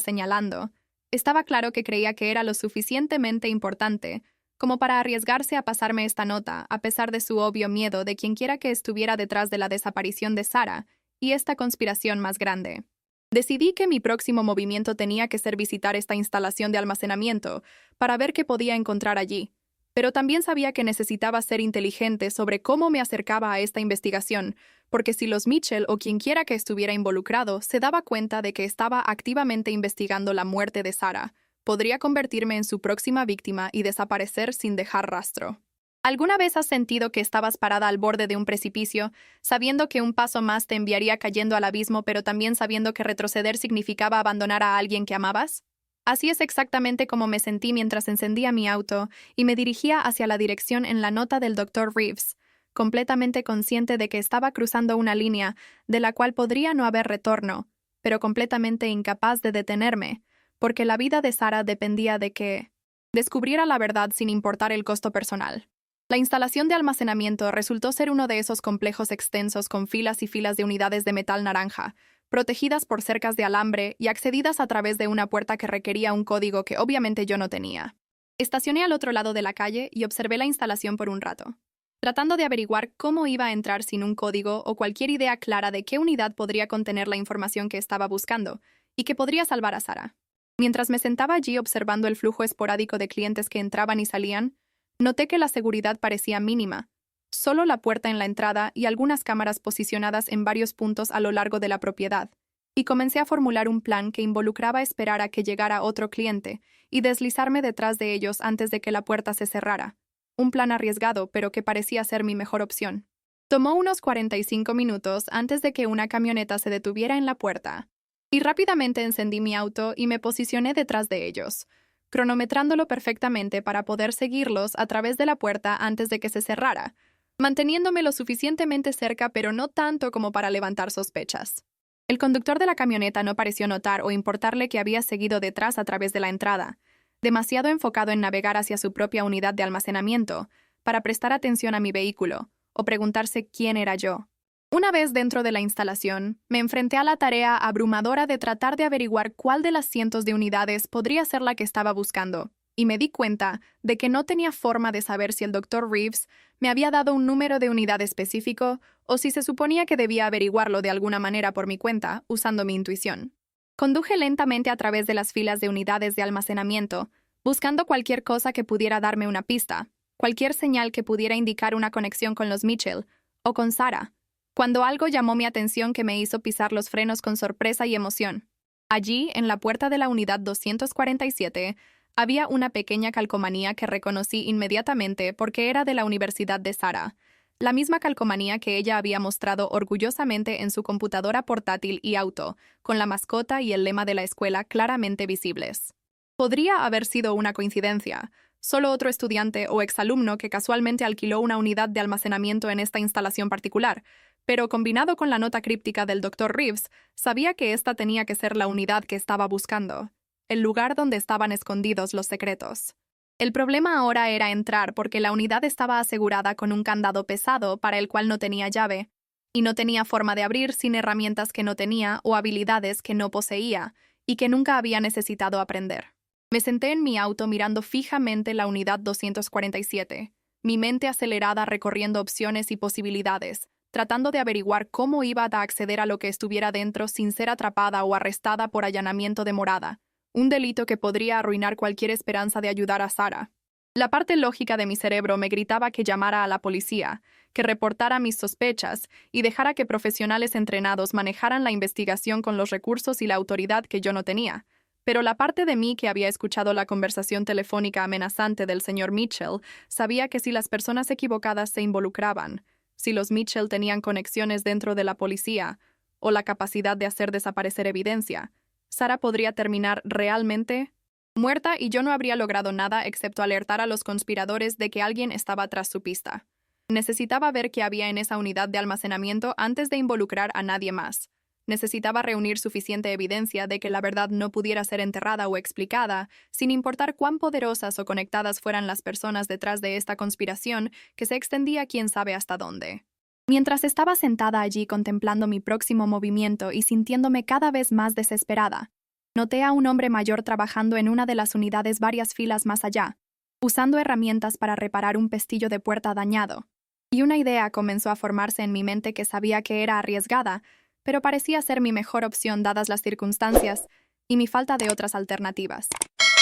S1: señalando, estaba claro que creía que era lo suficientemente importante como para arriesgarse a pasarme esta nota a pesar de su obvio miedo de quienquiera que estuviera detrás de la desaparición de Sara y esta conspiración más grande. Decidí que mi próximo movimiento tenía que ser visitar esta instalación de almacenamiento para ver qué podía encontrar allí, pero también sabía que necesitaba ser inteligente sobre cómo me acercaba a esta investigación, porque si los Mitchell o quienquiera que estuviera involucrado se daba cuenta de que estaba activamente investigando la muerte de Sarah, podría convertirme en su próxima víctima y desaparecer sin dejar rastro. ¿Alguna vez has sentido que estabas parada al borde de un precipicio, sabiendo que un paso más te enviaría cayendo al abismo, pero también sabiendo que retroceder significaba abandonar a alguien que amabas? Así es exactamente como me sentí mientras encendía mi auto y me dirigía hacia la dirección en la nota del Dr. Reeves, completamente consciente de que estaba cruzando una línea de la cual podría no haber retorno, pero completamente incapaz de detenerme, porque la vida de Sarah dependía de que descubriera la verdad sin importar el costo personal. La instalación de almacenamiento resultó ser uno de esos complejos extensos con filas y filas de unidades de metal naranja, protegidas por cercas de alambre y accedidas a través de una puerta que requería un código que obviamente yo no tenía. Estacioné al otro lado de la calle y observé la instalación por un rato, tratando de averiguar cómo iba a entrar sin un código o cualquier idea clara de qué unidad podría contener la información que estaba buscando y que podría salvar a Sarah. Mientras me sentaba allí observando el flujo esporádico de clientes que entraban y salían, noté que la seguridad parecía mínima, solo la puerta en la entrada y algunas cámaras posicionadas en varios puntos a lo largo de la propiedad, y comencé a formular un plan que involucraba esperar a que llegara otro cliente y deslizarme detrás de ellos antes de que la puerta se cerrara. Un plan arriesgado, pero que parecía ser mi mejor opción. Tomó unos 45 minutos antes de que una camioneta se detuviera en la puerta, y rápidamente encendí mi auto y me posicioné detrás de ellos, cronometrándolo perfectamente para poder seguirlos a través de la puerta antes de que se cerrara, manteniéndome lo suficientemente cerca pero no tanto como para levantar sospechas. El conductor de la camioneta no pareció notar o importarle que había seguido detrás a través de la entrada, demasiado enfocado en navegar hacia su propia unidad de almacenamiento para prestar atención a mi vehículo o preguntarse quién era yo. Una vez dentro de la instalación, me enfrenté a la tarea abrumadora de tratar de averiguar cuál de las cientos de unidades podría ser la que estaba buscando, y me di cuenta de que no tenía forma de saber si el Dr. Reeves me había dado un número de unidad específico o si se suponía que debía averiguarlo de alguna manera por mi cuenta, usando mi intuición. Conduje lentamente a través de las filas de unidades de almacenamiento, buscando cualquier cosa que pudiera darme una pista, cualquier señal que pudiera indicar una conexión con los Mitchell o con Sarah, cuando algo llamó mi atención que me hizo pisar los frenos con sorpresa y emoción. Allí, en la puerta de la unidad 247, había una pequeña calcomanía que reconocí inmediatamente porque era de la Universidad de Sarah, la misma calcomanía que ella había mostrado orgullosamente en su computadora portátil y auto, con la mascota y el lema de la escuela claramente visibles. Podría haber sido una coincidencia, solo otro estudiante o exalumno que casualmente alquiló una unidad de almacenamiento en esta instalación particular, pero combinado con la nota críptica del Dr. Reeves, sabía que esta tenía que ser la unidad que estaba buscando, el lugar donde estaban escondidos los secretos. El problema ahora era entrar porque la unidad estaba asegurada con un candado pesado para el cual no tenía llave, y no tenía forma de abrir sin herramientas que no tenía o habilidades que no poseía y que nunca había necesitado aprender. Me senté en mi auto mirando fijamente la unidad 247, mi mente acelerada recorriendo opciones y posibilidades, tratando de averiguar cómo iba a acceder a lo que estuviera dentro sin ser atrapada o arrestada por allanamiento de morada, un delito que podría arruinar cualquier esperanza de ayudar a Sarah. La parte lógica de mi cerebro me gritaba que llamara a la policía, que reportara mis sospechas y dejara que profesionales entrenados manejaran la investigación con los recursos y la autoridad que yo no tenía. Pero la parte de mí que había escuchado la conversación telefónica amenazante del señor Mitchell sabía que si las personas equivocadas se involucraban, si los Mitchell tenían conexiones dentro de la policía o la capacidad de hacer desaparecer evidencia, Sarah podría terminar realmente muerta y yo no habría logrado nada excepto alertar a los conspiradores de que alguien estaba tras su pista. Necesitaba ver qué había en esa unidad de almacenamiento antes de involucrar a nadie más. Necesitaba reunir suficiente evidencia de que la verdad no pudiera ser enterrada o explicada, sin importar cuán poderosas o conectadas fueran las personas detrás de esta conspiración que se extendía quién sabe hasta dónde. Mientras estaba sentada allí contemplando mi próximo movimiento y sintiéndome cada vez más desesperada, noté a un hombre mayor trabajando en una de las unidades varias filas más allá, usando herramientas para reparar un pestillo de puerta dañado. Y una idea comenzó a formarse en mi mente que sabía que era arriesgada, pero parecía ser mi mejor opción dadas las circunstancias y mi falta de otras alternativas.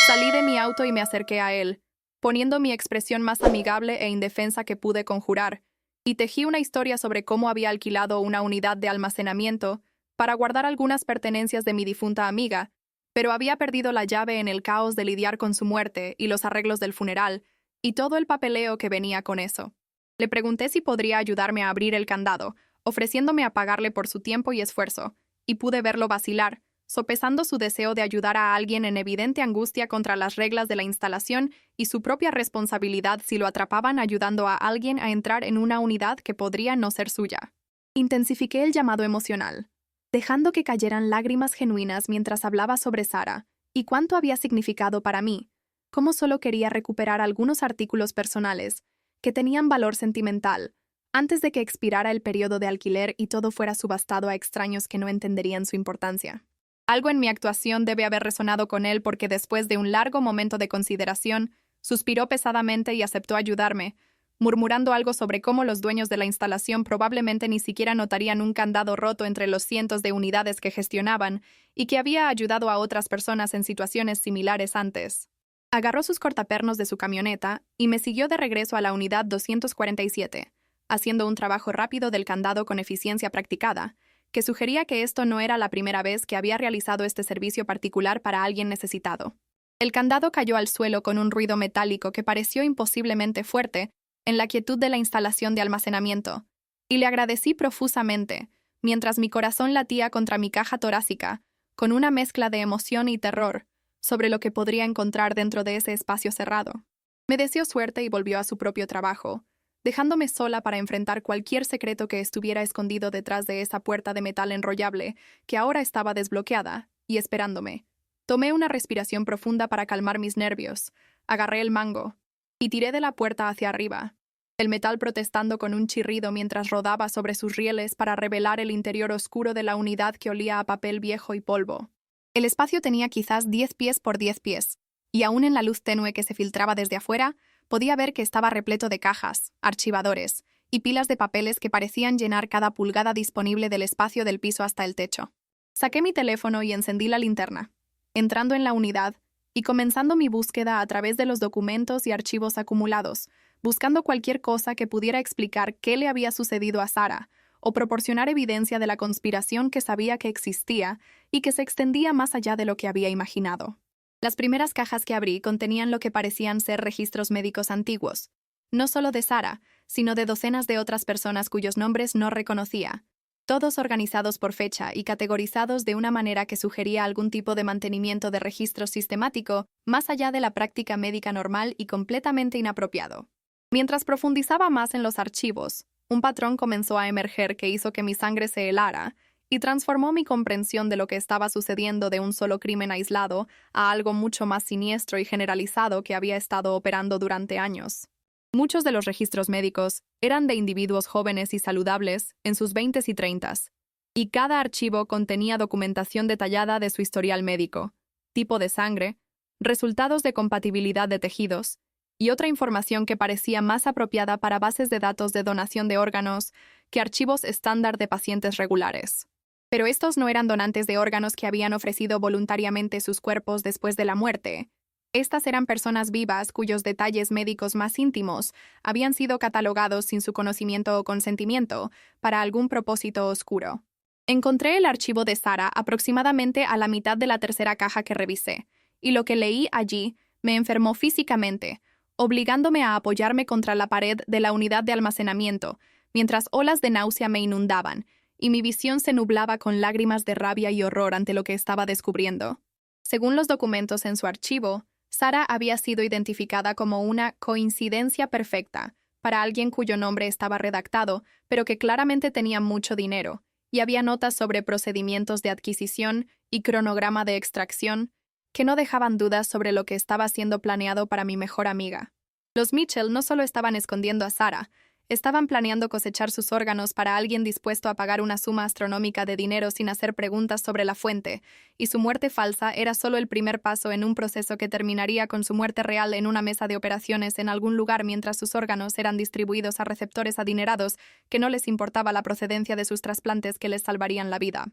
S1: Salí de mi auto y me acerqué a él, poniendo mi expresión más amigable e indefensa que pude conjurar, y tejí una historia sobre cómo había alquilado una unidad de almacenamiento para guardar algunas pertenencias de mi difunta amiga, pero había perdido la llave en el caos de lidiar con su muerte y los arreglos del funeral, y todo el papeleo que venía con eso. Le pregunté si podría ayudarme a abrir el candado, ofreciéndome a pagarle por su tiempo y esfuerzo, y pude verlo vacilar, sopesando su deseo de ayudar a alguien en evidente angustia contra las reglas de la instalación y su propia responsabilidad si lo atrapaban ayudando a alguien a entrar en una unidad que podría no ser suya. Intensifiqué el llamado emocional, dejando que cayeran lágrimas genuinas mientras hablaba sobre Sara y cuánto había significado para mí, cómo solo quería recuperar algunos artículos personales que tenían valor sentimental, antes de que expirara el periodo de alquiler y todo fuera subastado a extraños que no entenderían su importancia. Algo en mi actuación debe haber resonado con él porque después de un largo momento de consideración, suspiró pesadamente y aceptó ayudarme, murmurando algo sobre cómo los dueños de la instalación probablemente ni siquiera notarían un candado roto entre los cientos de unidades que gestionaban y que había ayudado a otras personas en situaciones similares antes. Agarró sus cortapernos de su camioneta y me siguió de regreso a la unidad 247, haciendo un trabajo rápido del candado con eficiencia practicada, que sugería que esto no era la primera vez que había realizado este servicio particular para alguien necesitado. El candado cayó al suelo con un ruido metálico que pareció imposiblemente fuerte en la quietud de la instalación de almacenamiento, y le agradecí profusamente, mientras mi corazón latía contra mi caja torácica, con una mezcla de emoción y terror sobre lo que podría encontrar dentro de ese espacio cerrado. Me deseó suerte y volvió a su propio trabajo, dejándome sola para enfrentar cualquier secreto que estuviera escondido detrás de esa puerta de metal enrollable, que ahora estaba desbloqueada, y esperándome. Tomé una respiración profunda para calmar mis nervios, agarré el mango, y tiré de la puerta hacia arriba, el metal protestando con un chirrido mientras rodaba sobre sus rieles para revelar el interior oscuro de la unidad que olía a papel viejo y polvo. El espacio tenía quizás 10 pies por 10 pies, y aún en la luz tenue que se filtraba desde afuera, podía ver que estaba repleto de cajas, archivadores y pilas de papeles que parecían llenar cada pulgada disponible del espacio del piso hasta el techo. Saqué mi teléfono y encendí la linterna, entrando en la unidad y comenzando mi búsqueda a través de los documentos y archivos acumulados, buscando cualquier cosa que pudiera explicar qué le había sucedido a Sara o proporcionar evidencia de la conspiración que sabía que existía y que se extendía más allá de lo que había imaginado. Las primeras cajas que abrí contenían lo que parecían ser registros médicos antiguos, no solo de Sara, sino de docenas de otras personas cuyos nombres no reconocía, todos organizados por fecha y categorizados de una manera que sugería algún tipo de mantenimiento de registro sistemático, más allá de la práctica médica normal y completamente inapropiado. Mientras profundizaba más en los archivos, un patrón comenzó a emerger que hizo que mi sangre se helara y transformó mi comprensión de lo que estaba sucediendo de un solo crimen aislado a algo mucho más siniestro y generalizado que había estado operando durante años. Muchos de los registros médicos eran de individuos jóvenes y saludables en sus 20s y 30s, y cada archivo contenía documentación detallada de su historial médico, tipo de sangre, resultados de compatibilidad de tejidos, y otra información que parecía más apropiada para bases de datos de donación de órganos que archivos estándar de pacientes regulares. Pero estos no eran donantes de órganos que habían ofrecido voluntariamente sus cuerpos después de la muerte. Estas eran personas vivas cuyos detalles médicos más íntimos habían sido catalogados sin su conocimiento o consentimiento para algún propósito oscuro. Encontré el archivo de Sara aproximadamente a la mitad de la tercera caja que revisé, y lo que leí allí me enfermó físicamente, obligándome a apoyarme contra la pared de la unidad de almacenamiento, mientras olas de náusea me inundaban, y mi visión se nublaba con lágrimas de rabia y horror ante lo que estaba descubriendo. Según los documentos en su archivo, Sara había sido identificada como una coincidencia perfecta para alguien cuyo nombre estaba redactado, pero que claramente tenía mucho dinero, y había notas sobre procedimientos de adquisición y cronograma de extracción que no dejaban dudas sobre lo que estaba siendo planeado para mi mejor amiga. Los Mitchell no solo estaban escondiendo a Sara, Estaban planeando cosechar sus órganos para alguien dispuesto a pagar una suma astronómica de dinero sin hacer preguntas sobre la fuente, y su muerte falsa era solo el primer paso en un proceso que terminaría con su muerte real en una mesa de operaciones en algún lugar mientras sus órganos eran distribuidos a receptores adinerados que no les importaba la procedencia de sus trasplantes que les salvarían la vida.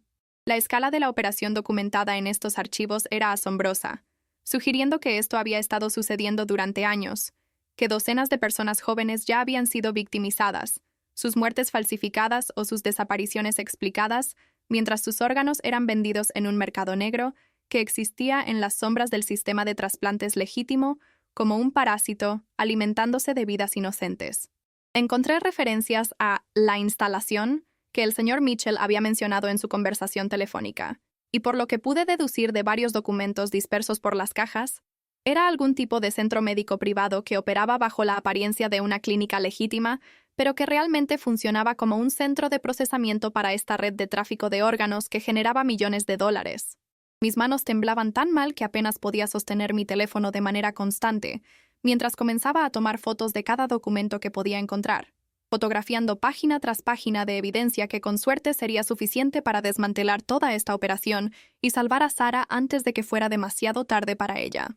S1: La escala de la operación documentada en estos archivos era asombrosa, sugiriendo que esto había estado sucediendo durante años, que docenas de personas jóvenes ya habían sido victimizadas, sus muertes falsificadas o sus desapariciones explicadas, mientras sus órganos eran vendidos en un mercado negro que existía en las sombras del sistema de trasplantes legítimo como un parásito alimentándose de vidas inocentes. Encontré referencias a la instalación que el señor Mitchell había mencionado en su conversación telefónica, y por lo que pude deducir de varios documentos dispersos por las cajas, era algún tipo de centro médico privado que operaba bajo la apariencia de una clínica legítima, pero que realmente funcionaba como un centro de procesamiento para esta red de tráfico de órganos que generaba millones de dólares. Mis manos temblaban tan mal que apenas podía sostener mi teléfono de manera constante, mientras comenzaba a tomar fotos de cada documento que podía encontrar, fotografiando página tras página de evidencia que con suerte sería suficiente para desmantelar toda esta operación y salvar a Sarah antes de que fuera demasiado tarde para ella.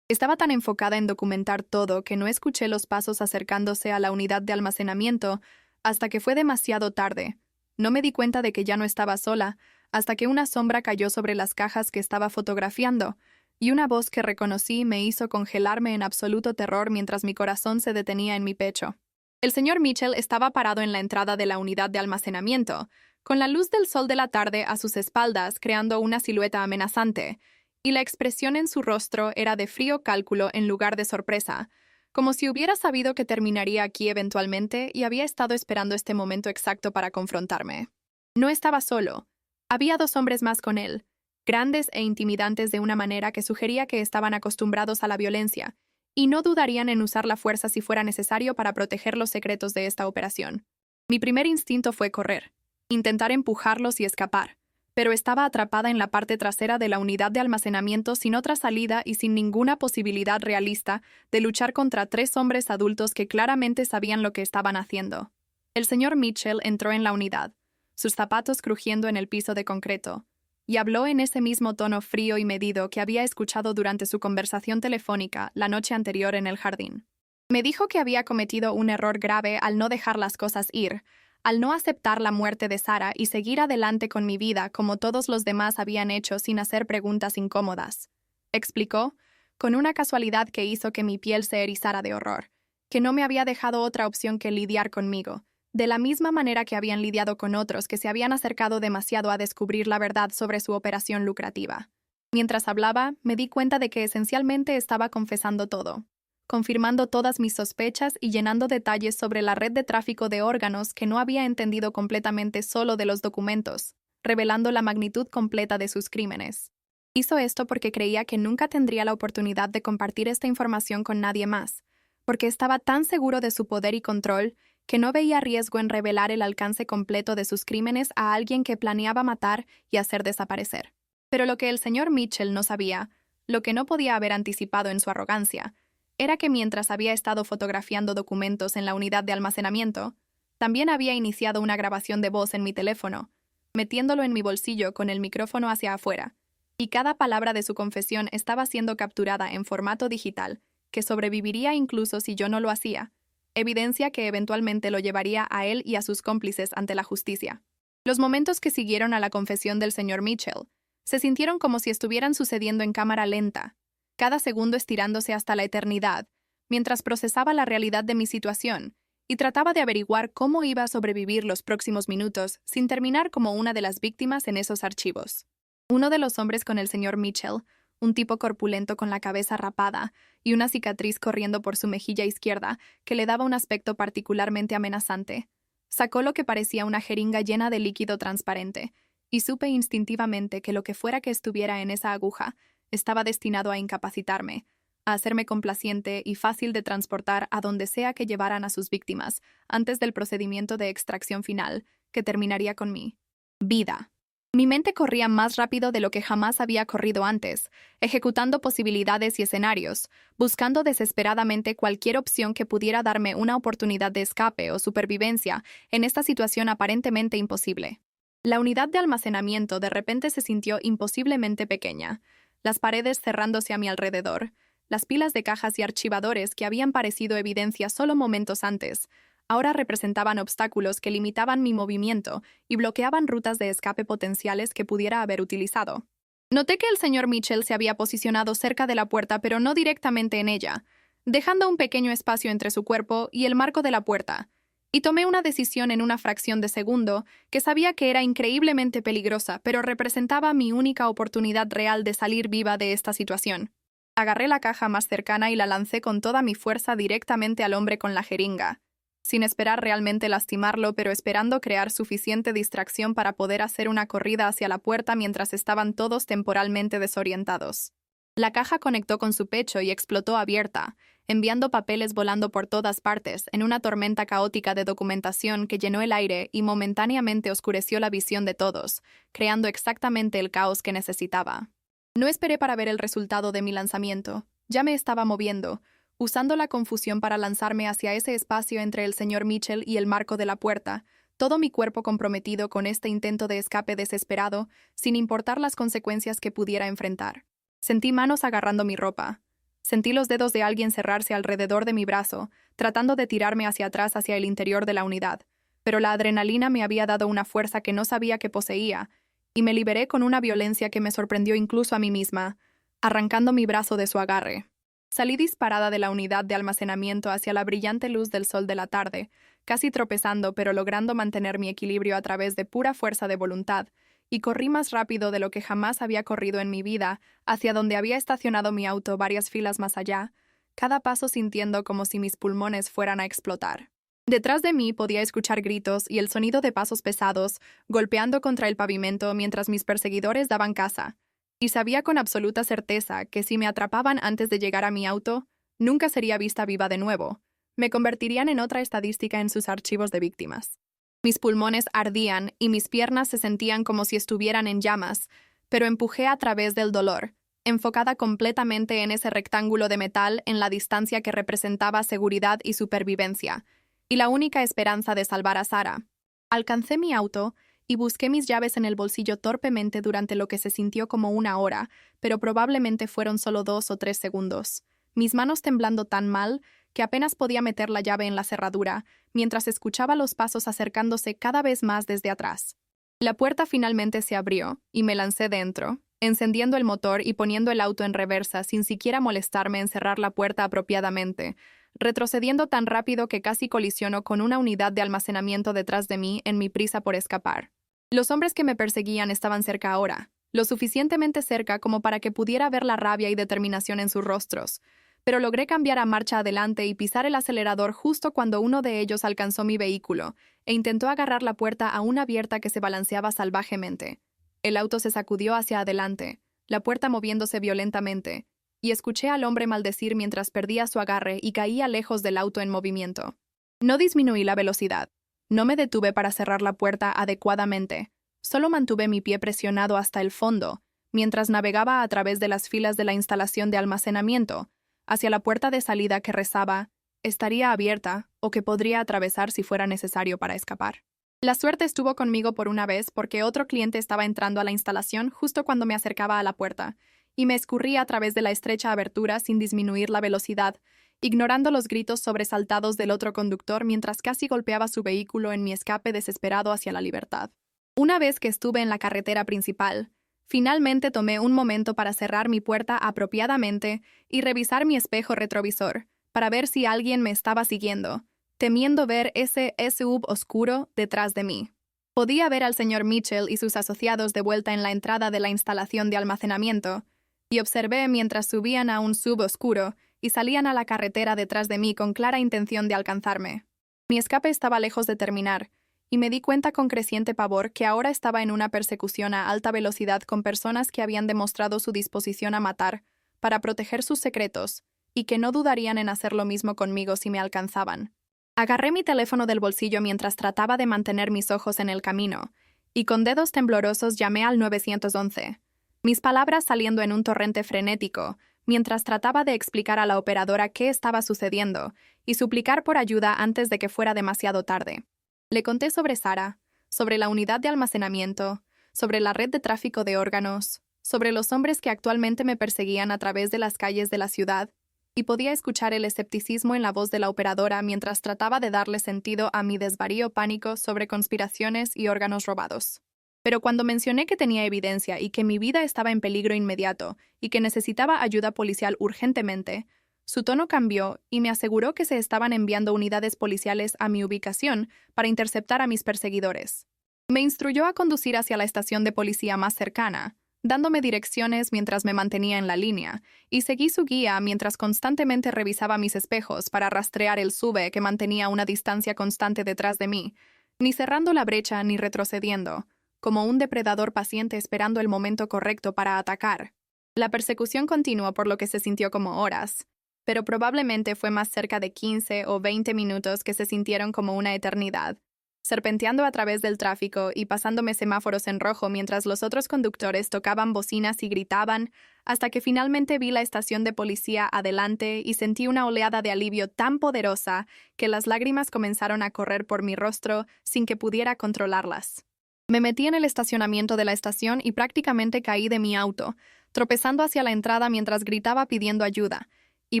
S1: Estaba tan enfocada en documentar todo que no escuché los pasos acercándose a la unidad de almacenamiento hasta que fue demasiado tarde. No me di cuenta de que ya no estaba sola hasta que una sombra cayó sobre las cajas que estaba fotografiando, y una voz que reconocí me hizo congelarme en absoluto terror mientras mi corazón se detenía en mi pecho. El señor Mitchell estaba parado en la entrada de la unidad de almacenamiento, con la luz del sol de la tarde a sus espaldas creando una silueta amenazante, y la expresión en su rostro era de frío cálculo en lugar de sorpresa, como si hubiera sabido que terminaría aquí eventualmente y había estado esperando este momento exacto para confrontarme. No estaba solo. Había dos hombres más con él, grandes e intimidantes de una manera que sugería que estaban acostumbrados a la violencia, y no dudarían en usar la fuerza si fuera necesario para proteger los secretos de esta operación. Mi primer instinto fue correr, intentar empujarlos y escapar, pero estaba atrapada en la parte trasera de la unidad de almacenamiento sin otra salida y sin ninguna posibilidad realista de luchar contra tres hombres adultos que claramente sabían lo que estaban haciendo. El señor Mitchell entró en la unidad, sus zapatos crujiendo en el piso de concreto, y habló en ese mismo tono frío y medido que había escuchado durante su conversación telefónica la noche anterior en el jardín. Me dijo que había cometido un error grave al no dejar las cosas ir, al no aceptar la muerte de Sarah y seguir adelante con mi vida como todos los demás habían hecho sin hacer preguntas incómodas. Explicó, con una casualidad que hizo que mi piel se erizara de horror, que no me había dejado otra opción que lidiar conmigo, de la misma manera que habían lidiado con otros que se habían acercado demasiado a descubrir la verdad sobre su operación lucrativa. Mientras hablaba, me di cuenta de que esencialmente estaba confesando todo, confirmando todas mis sospechas y llenando detalles sobre la red de tráfico de órganos que no había entendido completamente solo de los documentos, revelando la magnitud completa de sus crímenes. Hizo esto porque creía que nunca tendría la oportunidad de compartir esta información con nadie más, porque estaba tan seguro de su poder y control que no veía riesgo en revelar el alcance completo de sus crímenes a alguien que planeaba matar y hacer desaparecer. Pero lo que el señor Mitchell no sabía, lo que no podía haber anticipado en su arrogancia, era que mientras había estado fotografiando documentos en la unidad de almacenamiento, también había iniciado una grabación de voz en mi teléfono, metiéndolo en mi bolsillo con el micrófono hacia afuera, y cada palabra de su confesión estaba siendo capturada en formato digital, que sobreviviría incluso si yo no lo hacía, evidencia que eventualmente lo llevaría a él y a sus cómplices ante la justicia. Los momentos que siguieron a la confesión del señor Mitchell se sintieron como si estuvieran sucediendo en cámara lenta, cada segundo estirándose hasta la eternidad, mientras procesaba la realidad de mi situación y trataba de averiguar cómo iba a sobrevivir los próximos minutos sin terminar como una de las víctimas en esos archivos. Uno de los hombres con el señor Mitchell, un tipo corpulento con la cabeza rapada y una cicatriz corriendo por su mejilla izquierda que le daba un aspecto particularmente amenazante, sacó lo que parecía una jeringa llena de líquido transparente, y supe instintivamente que lo que fuera que estuviera en esa aguja estaba destinado a incapacitarme, a hacerme complaciente y fácil de transportar a donde sea que llevaran a sus víctimas antes del procedimiento de extracción final que terminaría con mi vida. Mi mente corría más rápido de lo que jamás había corrido antes, ejecutando posibilidades y escenarios, buscando desesperadamente cualquier opción que pudiera darme una oportunidad de escape o supervivencia en esta situación aparentemente imposible. La unidad de almacenamiento de repente se sintió imposiblemente pequeña, las paredes cerrándose a mi alrededor, las pilas de cajas y archivadores que habían parecido evidencia solo momentos antes, ahora representaban obstáculos que limitaban mi movimiento y bloqueaban rutas de escape potenciales que pudiera haber utilizado. Noté que el señor Mitchell se había posicionado cerca de la puerta, pero no directamente en ella, dejando un pequeño espacio entre su cuerpo y el marco de la puerta, y tomé una decisión en una fracción de segundo que sabía que era increíblemente peligrosa, pero representaba mi única oportunidad real de salir viva de esta situación. Agarré la caja más cercana y la lancé con toda mi fuerza directamente al hombre con la jeringa, sin esperar realmente lastimarlo, pero esperando crear suficiente distracción para poder hacer una corrida hacia la puerta mientras estaban todos temporalmente desorientados. La caja conectó con su pecho y explotó abierta, enviando papeles volando por todas partes en una tormenta caótica de documentación que llenó el aire y momentáneamente oscureció la visión de todos, creando exactamente el caos que necesitaba. No esperé para ver el resultado de mi lanzamiento. Ya me estaba moviendo, usando la confusión para lanzarme hacia ese espacio entre el señor Mitchell y el marco de la puerta, todo mi cuerpo comprometido con este intento de escape desesperado, sin importar las consecuencias que pudiera enfrentar. Sentí manos agarrando mi ropa. Sentí los dedos de alguien cerrarse alrededor de mi brazo, tratando de tirarme hacia atrás hacia el interior de la unidad, pero la adrenalina me había dado una fuerza que no sabía que poseía, y me liberé con una violencia que me sorprendió incluso a mí misma, arrancando mi brazo de su agarre. Salí disparada de la unidad de almacenamiento hacia la brillante luz del sol de la tarde, casi tropezando pero logrando mantener mi equilibrio a través de pura fuerza de voluntad, y corrí más rápido de lo que jamás había corrido en mi vida hacia donde había estacionado mi auto varias filas más allá, cada paso sintiendo como si mis pulmones fueran a explotar. Detrás de mí podía escuchar gritos y el sonido de pasos pesados golpeando contra el pavimento mientras mis perseguidores daban caza, y sabía con absoluta certeza que si me atrapaban antes de llegar a mi auto, nunca sería vista viva de nuevo. Me convertirían en otra estadística en sus archivos de víctimas. Mis pulmones ardían y mis piernas se sentían como si estuvieran en llamas, pero empujé a través del dolor, enfocada completamente en ese rectángulo de metal en la distancia que representaba seguridad y supervivencia, y la única esperanza de salvar a Sarah. Alcancé mi auto y busqué mis llaves en el bolsillo torpemente durante lo que se sintió como una hora, pero probablemente fueron solo 2 o 3 segundos, mis manos temblando tan mal que apenas podía meter la llave en la cerradura, mientras escuchaba los pasos acercándose cada vez más desde atrás. La puerta finalmente se abrió, y me lancé dentro, encendiendo el motor y poniendo el auto en reversa sin siquiera molestarme en cerrar la puerta apropiadamente, retrocediendo tan rápido que casi colisionó con una unidad de almacenamiento detrás de mí en mi prisa por escapar. Los hombres que me perseguían estaban cerca ahora, lo suficientemente cerca como para que pudiera ver la rabia y determinación en sus rostros, pero logré cambiar a marcha adelante y pisar el acelerador justo cuando uno de ellos alcanzó mi vehículo e intentó agarrar la puerta aún abierta que se balanceaba salvajemente. El auto se sacudió hacia adelante, la puerta moviéndose violentamente, y escuché al hombre maldecir mientras perdía su agarre y caía lejos del auto en movimiento. No disminuí la velocidad. No me detuve para cerrar la puerta adecuadamente. Solo mantuve mi pie presionado hasta el fondo, mientras navegaba a través de las filas de la instalación de almacenamiento, hacia la puerta de salida que rezaba, estaría abierta o que podría atravesar si fuera necesario para escapar. La suerte estuvo conmigo por una vez porque otro cliente estaba entrando a la instalación justo cuando me acercaba a la puerta, y me escurrí a través de la estrecha abertura sin disminuir la velocidad, ignorando los gritos sobresaltados del otro conductor mientras casi golpeaba su vehículo en mi escape desesperado hacia la libertad. Una vez que estuve en la carretera principal, finalmente tomé un momento para cerrar mi puerta apropiadamente y revisar mi espejo retrovisor, para ver si alguien me estaba siguiendo, temiendo ver ese SUV oscuro detrás de mí. Podía ver al señor Mitchell y sus asociados de vuelta en la entrada de la instalación de almacenamiento, y observé mientras subían a un SUV oscuro y salían a la carretera detrás de mí con clara intención de alcanzarme. Mi escape estaba lejos de terminar, y me di cuenta con creciente pavor que ahora estaba en una persecución a alta velocidad con personas que habían demostrado su disposición a matar, para proteger sus secretos, y que no dudarían en hacer lo mismo conmigo si me alcanzaban. Agarré mi teléfono del bolsillo mientras trataba de mantener mis ojos en el camino, y con dedos temblorosos llamé al 911. Mis palabras saliendo en un torrente frenético, mientras trataba de explicar a la operadora qué estaba sucediendo y suplicar por ayuda antes de que fuera demasiado tarde. Le conté sobre Sara, sobre la unidad de almacenamiento, sobre la red de tráfico de órganos, sobre los hombres que actualmente me perseguían a través de las calles de la ciudad, y podía escuchar el escepticismo en la voz de la operadora mientras trataba de darle sentido a mi desvarío pánico sobre conspiraciones y órganos robados. Pero cuando mencioné que tenía evidencia y que mi vida estaba en peligro inmediato y que necesitaba ayuda policial urgentemente, su tono cambió y me aseguró que se estaban enviando unidades policiales a mi ubicación para interceptar a mis perseguidores. Me instruyó a conducir hacia la estación de policía más cercana, dándome direcciones mientras me mantenía en la línea, y seguí su guía mientras constantemente revisaba mis espejos para rastrear el SUV que mantenía una distancia constante detrás de mí, ni cerrando la brecha ni retrocediendo, como un depredador paciente esperando el momento correcto para atacar. La persecución continuó por lo que se sintió como horas, pero probablemente fue más cerca de 15 o 20 minutos que se sintieron como una eternidad, serpenteando a través del tráfico y pasándome semáforos en rojo mientras los otros conductores tocaban bocinas y gritaban, hasta que finalmente vi la estación de policía adelante y sentí una oleada de alivio tan poderosa que las lágrimas comenzaron a correr por mi rostro sin que pudiera controlarlas. Me metí en el estacionamiento de la estación y prácticamente caí de mi auto, tropezando hacia la entrada mientras gritaba pidiendo ayuda, y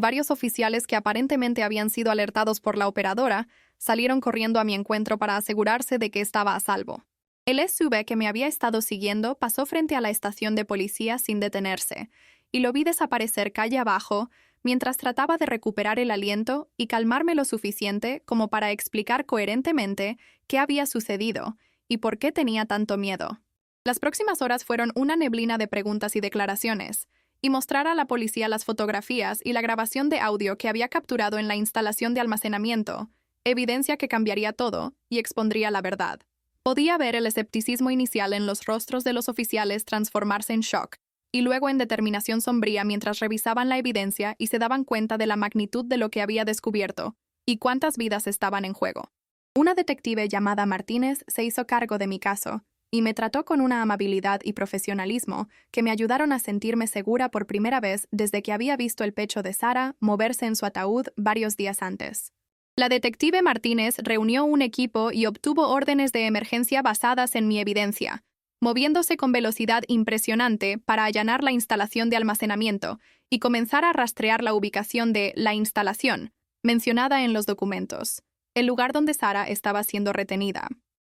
S1: varios oficiales que aparentemente habían sido alertados por la operadora salieron corriendo a mi encuentro para asegurarse de que estaba a salvo. El SUV que me había estado siguiendo pasó frente a la estación de policía sin detenerse, y lo vi desaparecer calle abajo mientras trataba de recuperar el aliento y calmarme lo suficiente como para explicar coherentemente qué había sucedido y por qué tenía tanto miedo. Las próximas horas fueron una neblina de preguntas y declaraciones, y mostrar a la policía las fotografías y la grabación de audio que había capturado en la instalación de almacenamiento, evidencia que cambiaría todo y expondría la verdad. Podía ver el escepticismo inicial en los rostros de los oficiales transformarse en shock, y luego en determinación sombría mientras revisaban la evidencia y se daban cuenta de la magnitud de lo que había descubierto y cuántas vidas estaban en juego. Una detective llamada Martínez se hizo cargo de mi caso, y me trató con una amabilidad y profesionalismo que me ayudaron a sentirme segura por primera vez desde que había visto el pecho de Sara moverse en su ataúd varios días antes. La detective Martínez reunió un equipo y obtuvo órdenes de emergencia basadas en mi evidencia, moviéndose con velocidad impresionante para allanar la instalación de almacenamiento y comenzar a rastrear la ubicación de la instalación, mencionada en los documentos, el lugar donde Sara estaba siendo retenida.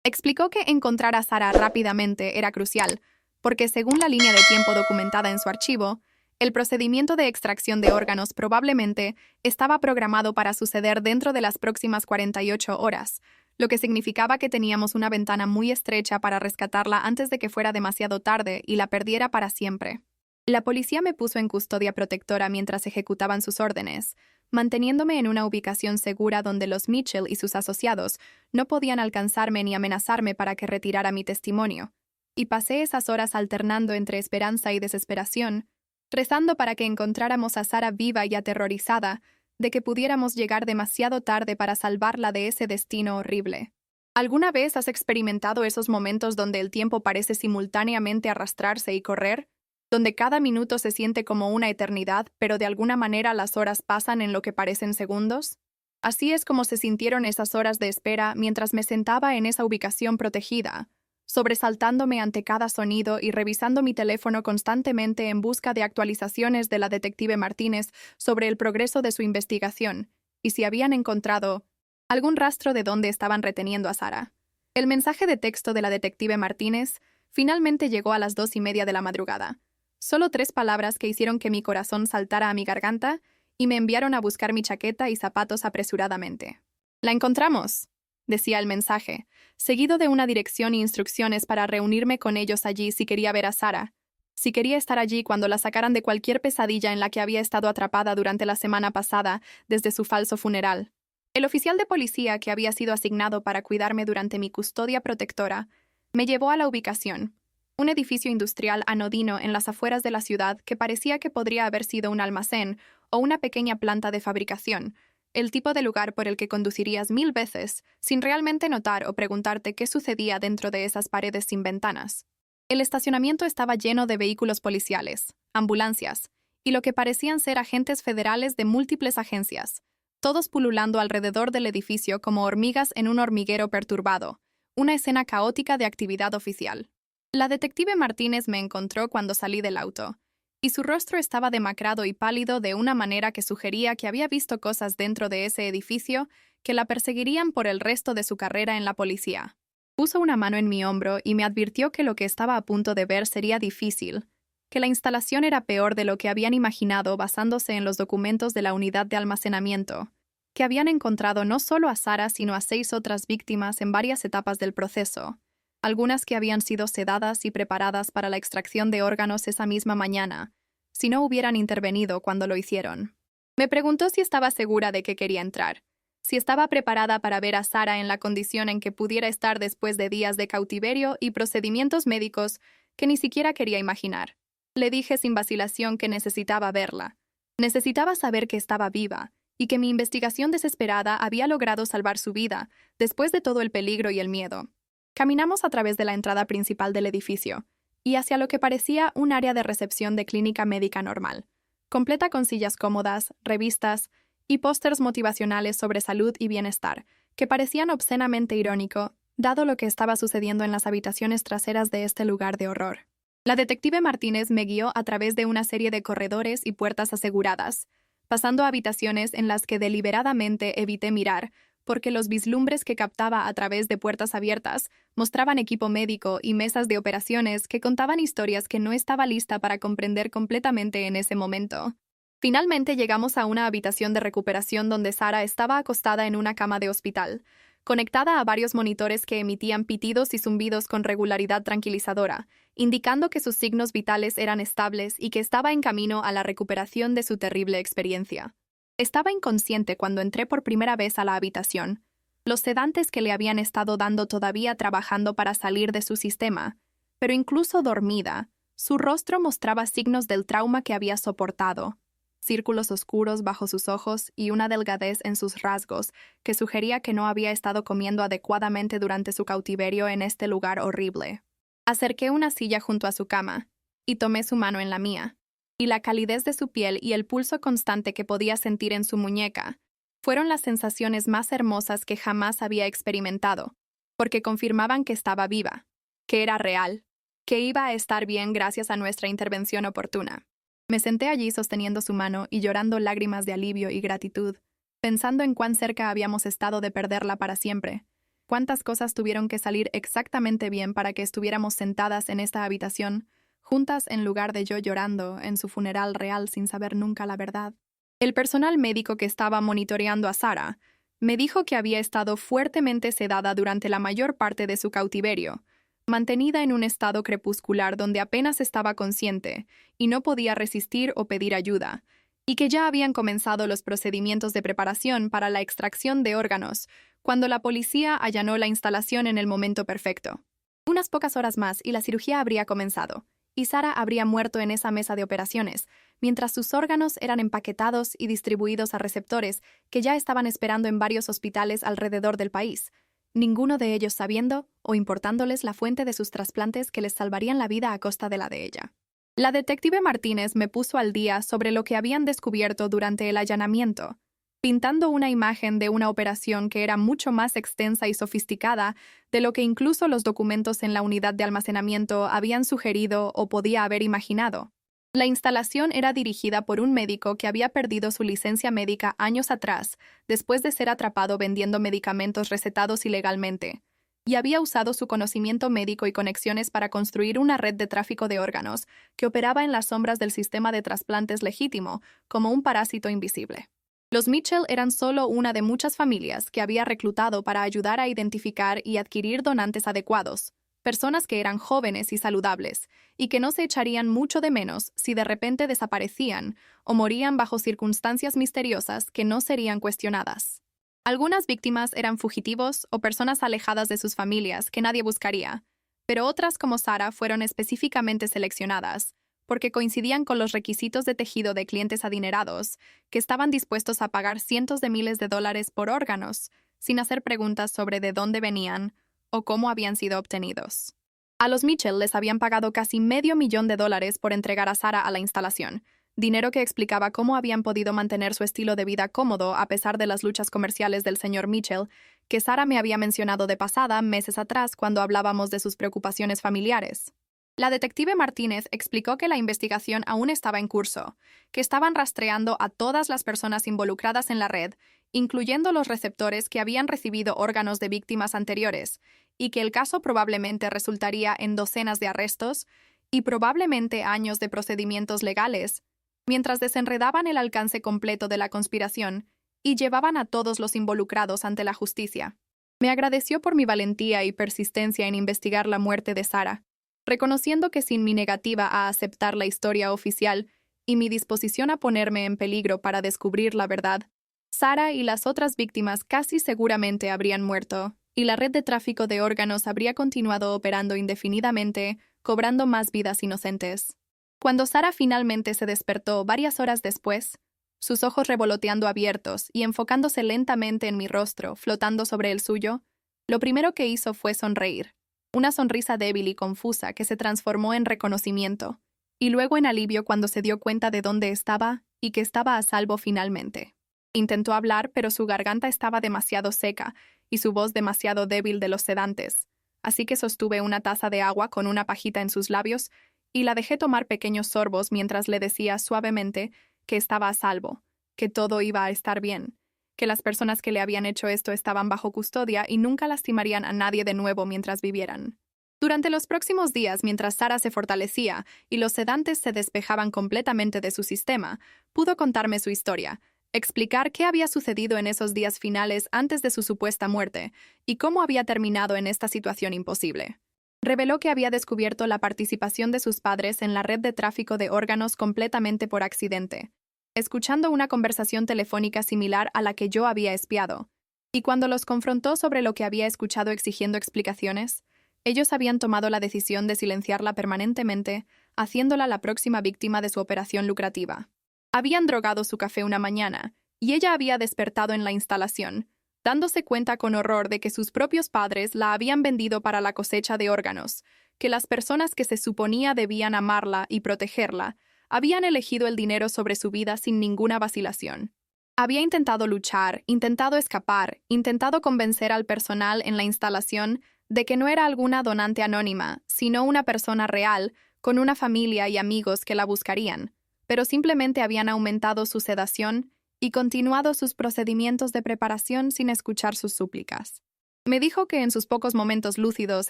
S1: Explicó que encontrar a Sara rápidamente era crucial, porque según la línea de tiempo documentada en su archivo, el procedimiento de extracción de órganos probablemente estaba programado para suceder dentro de las próximas 48 horas, lo que significaba que teníamos una ventana muy estrecha para rescatarla antes de que fuera demasiado tarde y la perdiera para siempre. La policía me puso en custodia protectora mientras ejecutaban sus órdenes, manteniéndome en una ubicación segura donde los Mitchell y sus asociados no podían alcanzarme ni amenazarme para que retirara mi testimonio, y pasé esas horas alternando entre esperanza y desesperación, rezando para que encontráramos a Sara viva y aterrorizada de que pudiéramos llegar demasiado tarde para salvarla de ese destino horrible. ¿Alguna vez has experimentado esos momentos donde el tiempo parece simultáneamente arrastrarse y correr? Donde cada minuto se siente como una eternidad, pero de alguna manera las horas pasan en lo que parecen segundos? Así es como se sintieron esas horas de espera mientras me sentaba en esa ubicación protegida, sobresaltándome ante cada sonido y revisando mi teléfono constantemente en busca de actualizaciones de la detective Martínez sobre el progreso de su investigación y si habían encontrado algún rastro de dónde estaban reteniendo a Sara. El mensaje de texto de la detective Martínez finalmente llegó a las 2:30 de la madrugada. Solo 3 palabras que hicieron que mi corazón saltara a mi garganta y me enviaron a buscar mi chaqueta y zapatos apresuradamente. «La encontramos», decía el mensaje, seguido de una dirección e instrucciones para reunirme con ellos allí si quería ver a Sara, si quería estar allí cuando la sacaran de cualquier pesadilla en la que había estado atrapada durante la semana pasada desde su falso funeral. El oficial de policía que había sido asignado para cuidarme durante mi custodia protectora me llevó a la ubicación, un edificio industrial anodino en las afueras de la ciudad que parecía que podría haber sido un almacén o una pequeña planta de fabricación, el tipo de lugar por el que conducirías 1000 veces sin realmente notar o preguntarte qué sucedía dentro de esas paredes sin ventanas. El estacionamiento estaba lleno de vehículos policiales, ambulancias y lo que parecían ser agentes federales de múltiples agencias, todos pululando alrededor del edificio como hormigas en un hormiguero perturbado, una escena caótica de actividad oficial. La detective Martínez me encontró cuando salí del auto, y su rostro estaba demacrado y pálido de una manera que sugería que había visto cosas dentro de ese edificio que la perseguirían por el resto de su carrera en la policía. Puso una mano en mi hombro y me advirtió que lo que estaba a punto de ver sería difícil, que la instalación era peor de lo que habían imaginado basándose en los documentos de la unidad de almacenamiento, que habían encontrado no solo a Sara sino a 6 otras víctimas en varias etapas del proceso, algunas que habían sido sedadas y preparadas para la extracción de órganos esa misma mañana, si no hubieran intervenido cuando lo hicieron. Me preguntó si estaba segura de que quería entrar, si estaba preparada para ver a Sara en la condición en que pudiera estar después de días de cautiverio y procedimientos médicos que ni siquiera quería imaginar. Le dije sin vacilación que necesitaba verla. Necesitaba saber que estaba viva y que mi investigación desesperada había logrado salvar su vida después de todo el peligro y el miedo. Caminamos a través de la entrada principal del edificio y hacia lo que parecía un área de recepción de clínica médica normal, completa con sillas cómodas, revistas y pósters motivacionales sobre salud y bienestar, que parecían obscenamente irónico, dado lo que estaba sucediendo en las habitaciones traseras de este lugar de horror. La detective Martínez me guió a través de una serie de corredores y puertas aseguradas, pasando a habitaciones en las que deliberadamente evité mirar, porque los vislumbres que captaba a través de puertas abiertas mostraban equipo médico y mesas de operaciones que contaban historias que no estaba lista para comprender completamente en ese momento. Finalmente llegamos a una habitación de recuperación donde Sara estaba acostada en una cama de hospital, conectada a varios monitores que emitían pitidos y zumbidos con regularidad tranquilizadora, indicando que sus signos vitales eran estables y que estaba en camino a la recuperación de su terrible experiencia. Estaba inconsciente cuando entré por primera vez a la habitación. Los sedantes que le habían estado dando todavía trabajando para salir de su sistema, pero incluso dormida, su rostro mostraba signos del trauma que había soportado. Círculos oscuros bajo sus ojos y una delgadez en sus rasgos que sugería que no había estado comiendo adecuadamente durante su cautiverio en este lugar horrible. Acerqué una silla junto a su cama y tomé su mano en la mía, y la calidez de su piel y el pulso constante que podía sentir en su muñeca fueron las sensaciones más hermosas que jamás había experimentado, porque confirmaban que estaba viva, que era real, que iba a estar bien gracias a nuestra intervención oportuna. Me senté allí sosteniendo su mano y llorando lágrimas de alivio y gratitud, pensando en cuán cerca habíamos estado de perderla para siempre. Cuántas cosas tuvieron que salir exactamente bien para que estuviéramos sentadas en esta habitación, juntas en lugar de yo llorando en su funeral real sin saber nunca la verdad. El personal médico que estaba monitoreando a Sara me dijo que había estado fuertemente sedada durante la mayor parte de su cautiverio, mantenida en un estado crepuscular donde apenas estaba consciente y no podía resistir o pedir ayuda, y que ya habían comenzado los procedimientos de preparación para la extracción de órganos cuando la policía allanó la instalación en el momento perfecto. Unas pocas horas más y la cirugía habría comenzado, y Sara habría muerto en esa mesa de operaciones, mientras sus órganos eran empaquetados y distribuidos a receptores que ya estaban esperando en varios hospitales alrededor del país, ninguno de ellos sabiendo o importándoles la fuente de sus trasplantes que les salvarían la vida a costa de la de ella. La detective Martínez me puso al día sobre lo que habían descubierto durante el allanamiento, pintando una imagen de una operación que era mucho más extensa y sofisticada de lo que incluso los documentos en la unidad de almacenamiento habían sugerido o podía haber imaginado. La instalación era dirigida por un médico que había perdido su licencia médica años atrás, después de ser atrapado vendiendo medicamentos recetados ilegalmente, y había usado su conocimiento médico y conexiones para construir una red de tráfico de órganos que operaba en las sombras del sistema de trasplantes legítimo, como un parásito invisible. Los Mitchell eran solo una de muchas familias que había reclutado para ayudar a identificar y adquirir donantes adecuados, personas que eran jóvenes y saludables, y que no se echarían mucho de menos si de repente desaparecían o morían bajo circunstancias misteriosas que no serían cuestionadas. Algunas víctimas eran fugitivos o personas alejadas de sus familias que nadie buscaría, pero otras como Sara fueron específicamente seleccionadas, porque coincidían con los requisitos de tejido de clientes adinerados, que estaban dispuestos a pagar cientos de miles de dólares por órganos, sin hacer preguntas sobre de dónde venían o cómo habían sido obtenidos. A los Mitchell les habían pagado casi $500,000 por entregar a Sarah a la instalación, dinero que explicaba cómo habían podido mantener su estilo de vida cómodo a pesar de las luchas comerciales del señor Mitchell, que Sarah me había mencionado de pasada meses atrás cuando hablábamos de sus preocupaciones familiares. La detective Martínez explicó que la investigación aún estaba en curso, que estaban rastreando a todas las personas involucradas en la red, incluyendo los receptores que habían recibido órganos de víctimas anteriores, y que el caso probablemente resultaría en docenas de arrestos y probablemente años de procedimientos legales, mientras desenredaban el alcance completo de la conspiración y llevaban a todos los involucrados ante la justicia. Me agradeció por mi valentía y persistencia en investigar la muerte de Sarah, reconociendo que sin mi negativa a aceptar la historia oficial y mi disposición a ponerme en peligro para descubrir la verdad, Sarah y las otras víctimas casi seguramente habrían muerto, y la red de tráfico de órganos habría continuado operando indefinidamente, cobrando más vidas inocentes. Cuando Sarah finalmente se despertó varias horas después, sus ojos revoloteando abiertos y enfocándose lentamente en mi rostro, flotando sobre el suyo, lo primero que hizo fue sonreír, una sonrisa débil y confusa que se transformó en reconocimiento, y luego en alivio cuando se dio cuenta de dónde estaba y que estaba a salvo finalmente. Intentó hablar, pero su garganta estaba demasiado seca y su voz demasiado débil de los sedantes, así que sostuve una taza de agua con una pajita en sus labios y la dejé tomar pequeños sorbos mientras le decía suavemente que estaba a salvo, que todo iba a estar bien, que las personas que le habían hecho esto estaban bajo custodia y nunca lastimarían a nadie de nuevo mientras vivieran. Durante los próximos días, mientras Sarah se fortalecía y los sedantes se despejaban completamente de su sistema, pudo contarme su historia, explicar qué había sucedido en esos días finales antes de su supuesta muerte y cómo había terminado en esta situación imposible. Reveló que había descubierto la participación de sus padres en la red de tráfico de órganos completamente por accidente, escuchando una conversación telefónica similar a la que yo había espiado, y cuando los confrontó sobre lo que había escuchado exigiendo explicaciones, ellos habían tomado la decisión de silenciarla permanentemente, haciéndola la próxima víctima de su operación lucrativa. Habían drogado su café una mañana, y ella había despertado en la instalación, dándose cuenta con horror de que sus propios padres la habían vendido para la cosecha de órganos, que las personas que se suponía debían amarla y protegerla habían elegido el dinero sobre su vida sin ninguna vacilación. Había intentado luchar, intentado escapar, intentado convencer al personal en la instalación de que no era alguna donante anónima, sino una persona real, con una familia y amigos que la buscarían, pero simplemente habían aumentado su sedación y continuado sus procedimientos de preparación sin escuchar sus súplicas. Me dijo que en sus pocos momentos lúcidos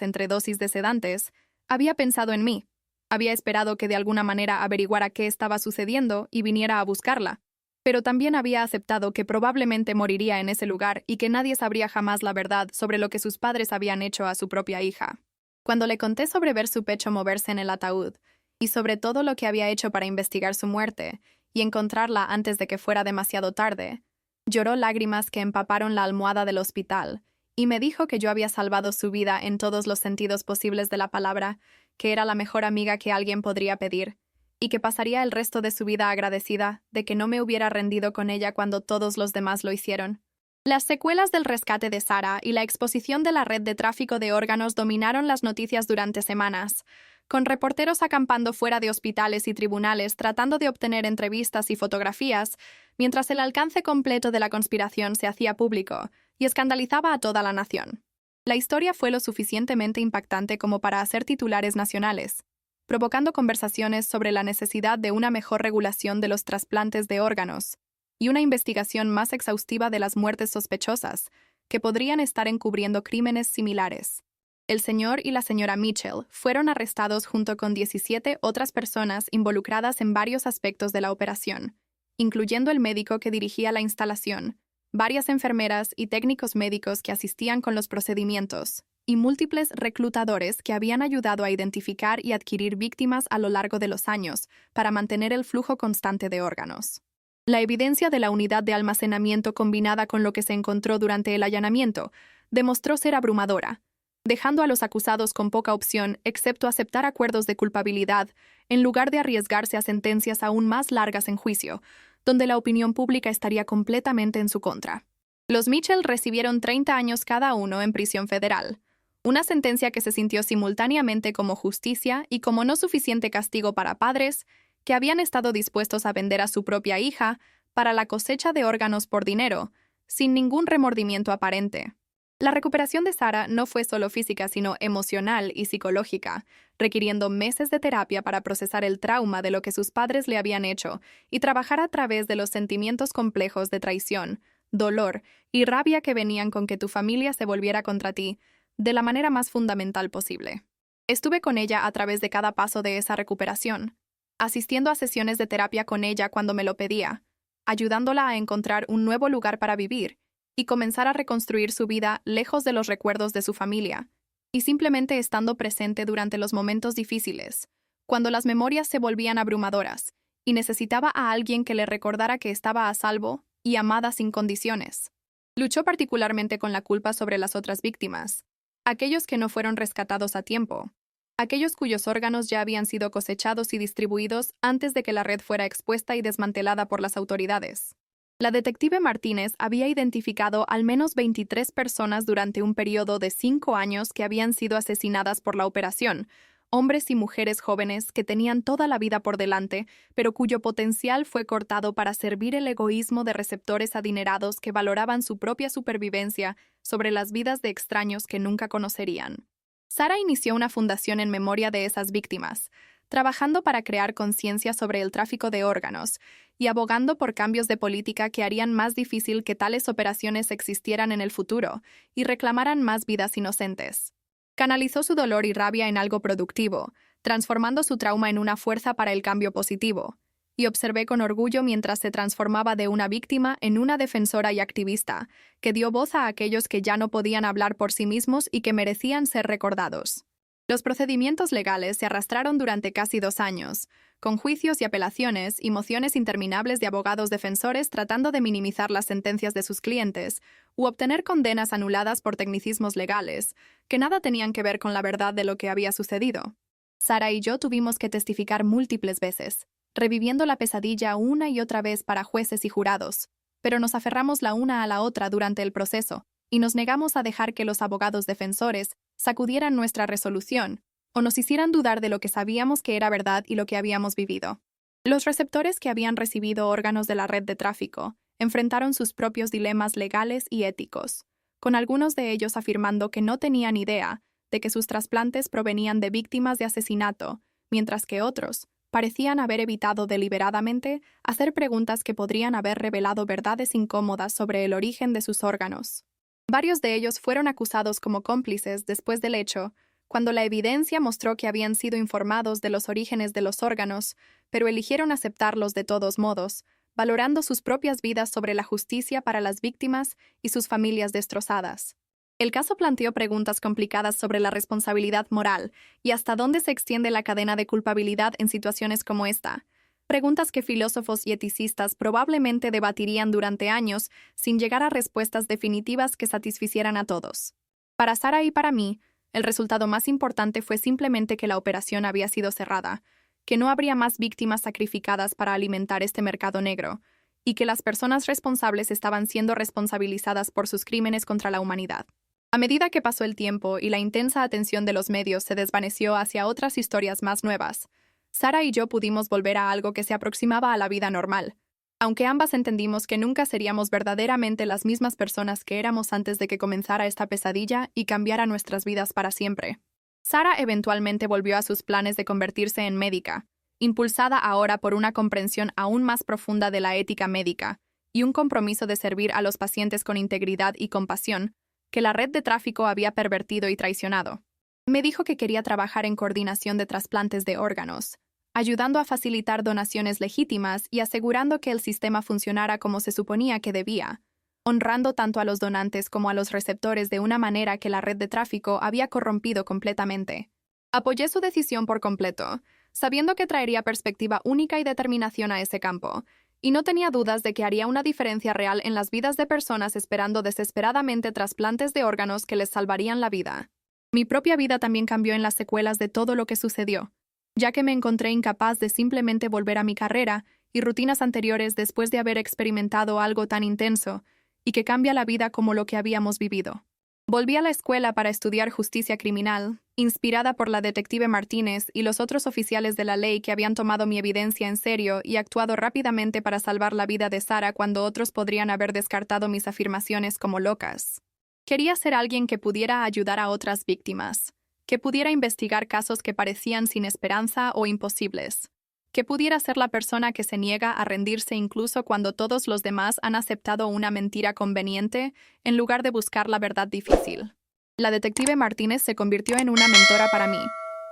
S1: entre dosis de sedantes, había pensado en mí. Había esperado que de alguna manera averiguara qué estaba sucediendo y viniera a buscarla, pero también había aceptado que probablemente moriría en ese lugar y que nadie sabría jamás la verdad sobre lo que sus padres habían hecho a su propia hija. Cuando le conté sobre ver su pecho moverse en el ataúd, y sobre todo lo que había hecho para investigar su muerte y encontrarla antes de que fuera demasiado tarde, lloró lágrimas que empaparon la almohada del hospital y me dijo que yo había salvado su vida en todos los sentidos posibles de la palabra, que era la mejor amiga que alguien podría pedir, y que pasaría el resto de su vida agradecida de que no me hubiera rendido con ella cuando todos los demás lo hicieron. Las secuelas del rescate de Sarah y la exposición de la red de tráfico de órganos dominaron las noticias durante semanas, con reporteros acampando fuera de hospitales y tribunales tratando de obtener entrevistas y fotografías, mientras el alcance completo de la conspiración se hacía público y escandalizaba a toda la nación. La historia fue lo suficientemente impactante como para hacer titulares nacionales, provocando conversaciones sobre la necesidad de una mejor regulación de los trasplantes de órganos y una investigación más exhaustiva de las muertes sospechosas, que podrían estar encubriendo crímenes similares. El señor y la señora Mitchell fueron arrestados junto con 17 otras personas involucradas en varios aspectos de la operación, incluyendo el médico que dirigía la instalación, varias enfermeras y técnicos médicos que asistían con los procedimientos, y múltiples reclutadores que habían ayudado a identificar y adquirir víctimas a lo largo de los años para mantener el flujo constante de órganos. La evidencia de la unidad de almacenamiento combinada con lo que se encontró durante el allanamiento demostró ser abrumadora, dejando a los acusados con poca opción excepto aceptar acuerdos de culpabilidad en lugar de arriesgarse a sentencias aún más largas en juicio, donde la opinión pública estaría completamente en su contra. Los Mitchell recibieron 30 años cada uno en prisión federal, una sentencia que se sintió simultáneamente como justicia y como no suficiente castigo para padres que habían estado dispuestos a vender a su propia hija para la cosecha de órganos por dinero, sin ningún remordimiento aparente. La recuperación de Sarah no fue solo física, sino emocional y psicológica, requiriendo meses de terapia para procesar el trauma de lo que sus padres le habían hecho y trabajar a través de los sentimientos complejos de traición, dolor y rabia que venían con que tu familia se volviera contra ti, de la manera más fundamental posible. Estuve con ella a través de cada paso de esa recuperación, asistiendo a sesiones de terapia con ella cuando me lo pedía, ayudándola a encontrar un nuevo lugar para vivir y comenzar a reconstruir su vida lejos de los recuerdos de su familia, y simplemente estando presente durante los momentos difíciles, cuando las memorias se volvían abrumadoras, y necesitaba a alguien que le recordara que estaba a salvo y amada sin condiciones. Luchó particularmente con la culpa sobre las otras víctimas, aquellos que no fueron rescatados a tiempo, aquellos cuyos órganos ya habían sido cosechados y distribuidos antes de que la red fuera expuesta y desmantelada por las autoridades. La detective Martínez había identificado al menos 23 personas durante un periodo de 5 años que habían sido asesinadas por la operación, hombres y mujeres jóvenes que tenían toda la vida por delante, pero cuyo potencial fue cortado para servir el egoísmo de receptores adinerados que valoraban su propia supervivencia sobre las vidas de extraños que nunca conocerían. Sarah inició una fundación en memoria de esas víctimas, trabajando para crear conciencia sobre el tráfico de órganos y abogando por cambios de política que harían más difícil que tales operaciones existieran en el futuro y reclamaran más vidas inocentes. Canalizó su dolor y rabia en algo productivo, transformando su trauma en una fuerza para el cambio positivo, y observé con orgullo mientras se transformaba de una víctima en una defensora y activista, que dio voz a aquellos que ya no podían hablar por sí mismos y que merecían ser recordados. Los procedimientos legales se arrastraron durante casi 2 años, con juicios y apelaciones y mociones interminables de abogados defensores tratando de minimizar las sentencias de sus clientes u obtener condenas anuladas por tecnicismos legales, que nada tenían que ver con la verdad de lo que había sucedido. Sarah y yo tuvimos que testificar múltiples veces, reviviendo la pesadilla una y otra vez para jueces y jurados, pero nos aferramos la una a la otra durante el proceso y nos negamos a dejar que los abogados defensores sacudieran nuestra resolución o nos hicieran dudar de lo que sabíamos que era verdad y lo que habíamos vivido. Los receptores que habían recibido órganos de la red de tráfico enfrentaron sus propios dilemas legales y éticos, con algunos de ellos afirmando que no tenían idea de que sus trasplantes provenían de víctimas de asesinato, mientras que otros parecían haber evitado deliberadamente hacer preguntas que podrían haber revelado verdades incómodas sobre el origen de sus órganos. Varios de ellos fueron acusados como cómplices después del hecho, cuando la evidencia mostró que habían sido informados de los orígenes de los órganos, pero eligieron aceptarlos de todos modos, valorando sus propias vidas sobre la justicia para las víctimas y sus familias destrozadas. El caso planteó preguntas complicadas sobre la responsabilidad moral y hasta dónde se extiende la cadena de culpabilidad en situaciones como esta. Preguntas que filósofos y eticistas probablemente debatirían durante años sin llegar a respuestas definitivas que satisficieran a todos. Para Sarah y para mí, el resultado más importante fue simplemente que la operación había sido cerrada, que no habría más víctimas sacrificadas para alimentar este mercado negro, y que las personas responsables estaban siendo responsabilizadas por sus crímenes contra la humanidad. A medida que pasó el tiempo y la intensa atención de los medios se desvaneció hacia otras historias más nuevas, Sarah y yo pudimos volver a algo que se aproximaba a la vida normal, aunque ambas entendimos que nunca seríamos verdaderamente las mismas personas que éramos antes de que comenzara esta pesadilla y cambiara nuestras vidas para siempre. Sarah eventualmente volvió a sus planes de convertirse en médica, impulsada ahora por una comprensión aún más profunda de la ética médica y un compromiso de servir a los pacientes con integridad y compasión que la red de tráfico había pervertido y traicionado. Me dijo que quería trabajar en coordinación de trasplantes de órganos, ayudando a facilitar donaciones legítimas y asegurando que el sistema funcionara como se suponía que debía, honrando tanto a los donantes como a los receptores de una manera que la red de tráfico había corrompido completamente. Apoyé su decisión por completo, sabiendo que traería perspectiva única y determinación a ese campo, y no tenía dudas de que haría una diferencia real en las vidas de personas esperando desesperadamente trasplantes de órganos que les salvarían la vida. Mi propia vida también cambió en las secuelas de todo lo que sucedió, ya que me encontré incapaz de simplemente volver a mi carrera y rutinas anteriores después de haber experimentado algo tan intenso y que cambia la vida como lo que habíamos vivido. Volví a la escuela para estudiar justicia criminal, inspirada por la detective Martínez y los otros oficiales de la ley que habían tomado mi evidencia en serio y actuado rápidamente para salvar la vida de Sara cuando otros podrían haber descartado mis afirmaciones como locas. Quería ser alguien que pudiera ayudar a otras víctimas, que pudiera investigar casos que parecían sin esperanza o imposibles, que pudiera ser la persona que se niega a rendirse incluso cuando todos los demás han aceptado una mentira conveniente en lugar de buscar la verdad difícil. La detective Martínez se convirtió en una mentora para mí,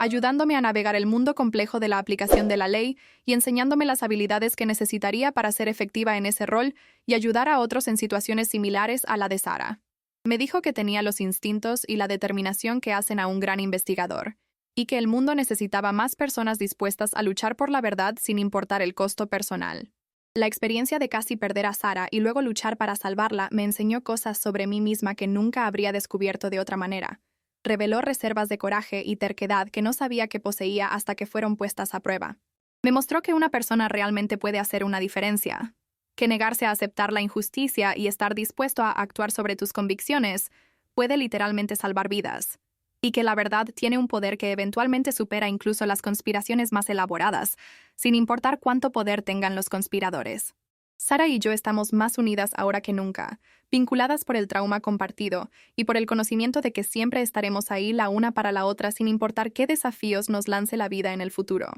S1: ayudándome a navegar el mundo complejo de la aplicación de la ley y enseñándome las habilidades que necesitaría para ser efectiva en ese rol y ayudar a otros en situaciones similares a la de Sara. Me dijo que tenía los instintos y la determinación que hacen a un gran investigador, y que el mundo necesitaba más personas dispuestas a luchar por la verdad sin importar el costo personal. La experiencia de casi perder a Sara y luego luchar para salvarla me enseñó cosas sobre mí misma que nunca habría descubierto de otra manera. Reveló reservas de coraje y terquedad que no sabía que poseía hasta que fueron puestas a prueba. Me mostró que una persona realmente puede hacer una diferencia, que negarse a aceptar la injusticia y estar dispuesto a actuar sobre tus convicciones puede literalmente salvar vidas, y que la verdad tiene un poder que eventualmente supera incluso las conspiraciones más elaboradas, sin importar cuánto poder tengan los conspiradores. Sara y yo estamos más unidas ahora que nunca, vinculadas por el trauma compartido y por el conocimiento de que siempre estaremos ahí la una para la otra sin importar qué desafíos nos lance la vida en el futuro.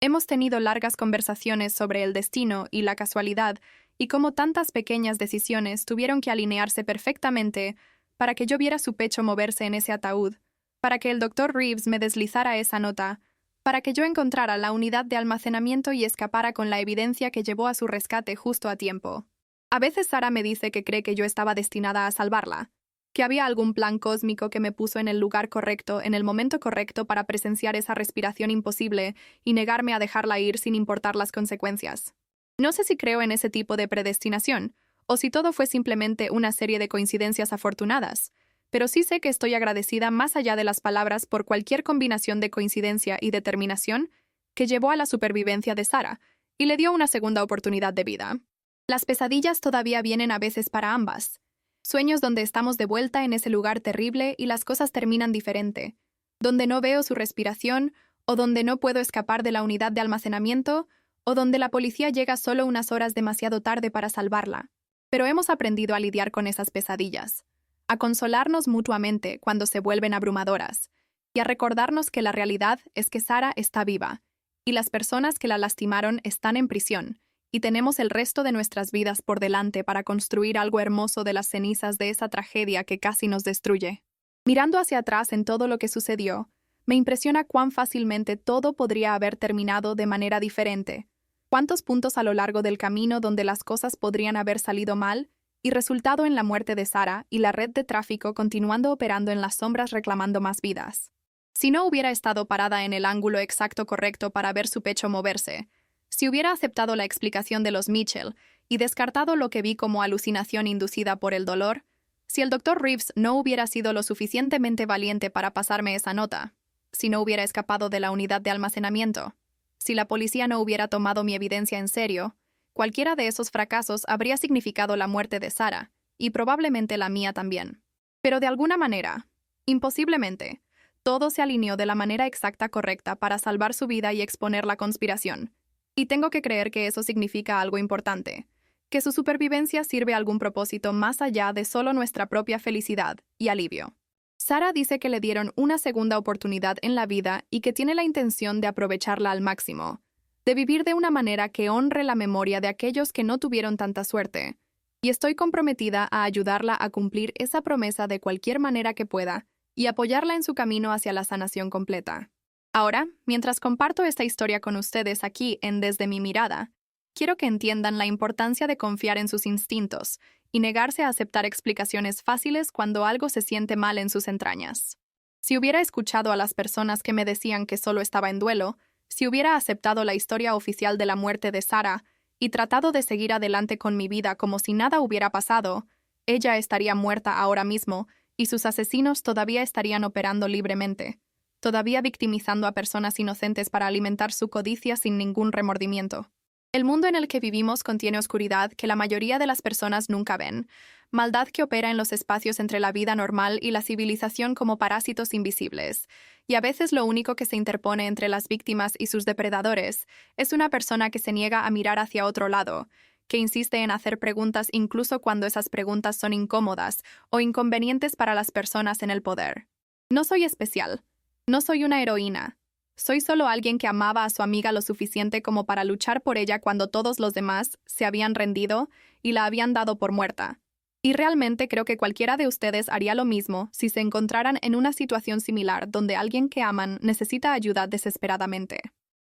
S1: Hemos tenido largas conversaciones sobre el destino y la casualidad y cómo tantas pequeñas decisiones tuvieron que alinearse perfectamente para que yo viera su pecho moverse en ese ataúd, para que el Dr. Reeves me deslizara esa nota, para que yo encontrara la unidad de almacenamiento y escapara con la evidencia que llevó a su rescate justo a tiempo. A veces Sara me dice que cree que yo estaba destinada a salvarla, que había algún plan cósmico que me puso en el lugar correcto, en el momento correcto para presenciar esa respiración imposible y negarme a dejarla ir sin importar las consecuencias. No sé si creo en ese tipo de predestinación, o si todo fue simplemente una serie de coincidencias afortunadas, pero sí sé que estoy agradecida más allá de las palabras por cualquier combinación de coincidencia y determinación que llevó a la supervivencia de Sara y le dio una segunda oportunidad de vida. Las pesadillas todavía vienen a veces para ambas. Sueños donde estamos de vuelta en ese lugar terrible y las cosas terminan diferente, donde no veo su respiración, o donde no puedo escapar de la unidad de almacenamiento, o donde la policía llega solo unas horas demasiado tarde para salvarla. Pero hemos aprendido a lidiar con esas pesadillas, a consolarnos mutuamente cuando se vuelven abrumadoras, y a recordarnos que la realidad es que Sara está viva, y las personas que la lastimaron están en prisión, y tenemos el resto de nuestras vidas por delante para construir algo hermoso de las cenizas de esa tragedia que casi nos destruye. Mirando hacia atrás en todo lo que sucedió, me impresiona cuán fácilmente todo podría haber terminado de manera diferente, cuántos puntos a lo largo del camino donde las cosas podrían haber salido mal y resultado en la muerte de Sara y la red de tráfico continuando operando en las sombras reclamando más vidas. Si no hubiera estado parada en el ángulo exacto correcto para ver su pecho moverse, si hubiera aceptado la explicación de los Mitchell y descartado lo que vi como alucinación inducida por el dolor, si el Dr. Reeves no hubiera sido lo suficientemente valiente para pasarme esa nota, si no hubiera escapado de la unidad de almacenamiento, si la policía no hubiera tomado mi evidencia en serio, cualquiera de esos fracasos habría significado la muerte de Sara, y probablemente la mía también. Pero de alguna manera, imposiblemente, todo se alineó de la manera exacta correcta para salvar su vida y exponer la conspiración. Y tengo que creer que eso significa algo importante, que su supervivencia sirve a algún propósito más allá de solo nuestra propia felicidad y alivio. Sara dice que le dieron una segunda oportunidad en la vida y que tiene la intención de aprovecharla al máximo, de vivir de una manera que honre la memoria de aquellos que no tuvieron tanta suerte, y estoy comprometida a ayudarla a cumplir esa promesa de cualquier manera que pueda y apoyarla en su camino hacia la sanación completa. Ahora, mientras comparto esta historia con ustedes aquí en Desde mi mirada, quiero que entiendan la importancia de confiar en sus instintos y negarse a aceptar explicaciones fáciles cuando algo se siente mal en sus entrañas. Si hubiera escuchado a las personas que me decían que solo estaba en duelo, si hubiera aceptado la historia oficial de la muerte de Sara y tratado de seguir adelante con mi vida como si nada hubiera pasado, ella estaría muerta ahora mismo y sus asesinos todavía estarían operando libremente, todavía victimizando a personas inocentes para alimentar su codicia sin ningún remordimiento. El mundo en el que vivimos contiene oscuridad que la mayoría de las personas nunca ven, maldad que opera en los espacios entre la vida normal y la civilización como parásitos invisibles, y a veces lo único que se interpone entre las víctimas y sus depredadores es una persona que se niega a mirar hacia otro lado, que insiste en hacer preguntas incluso cuando esas preguntas son incómodas o inconvenientes para las personas en el poder. No soy especial, no soy una heroína. Soy solo alguien que amaba a su amiga lo suficiente como para luchar por ella cuando todos los demás se habían rendido y la habían dado por muerta. Y realmente creo que cualquiera de ustedes haría lo mismo si se encontraran en una situación similar donde alguien que aman necesita ayuda desesperadamente.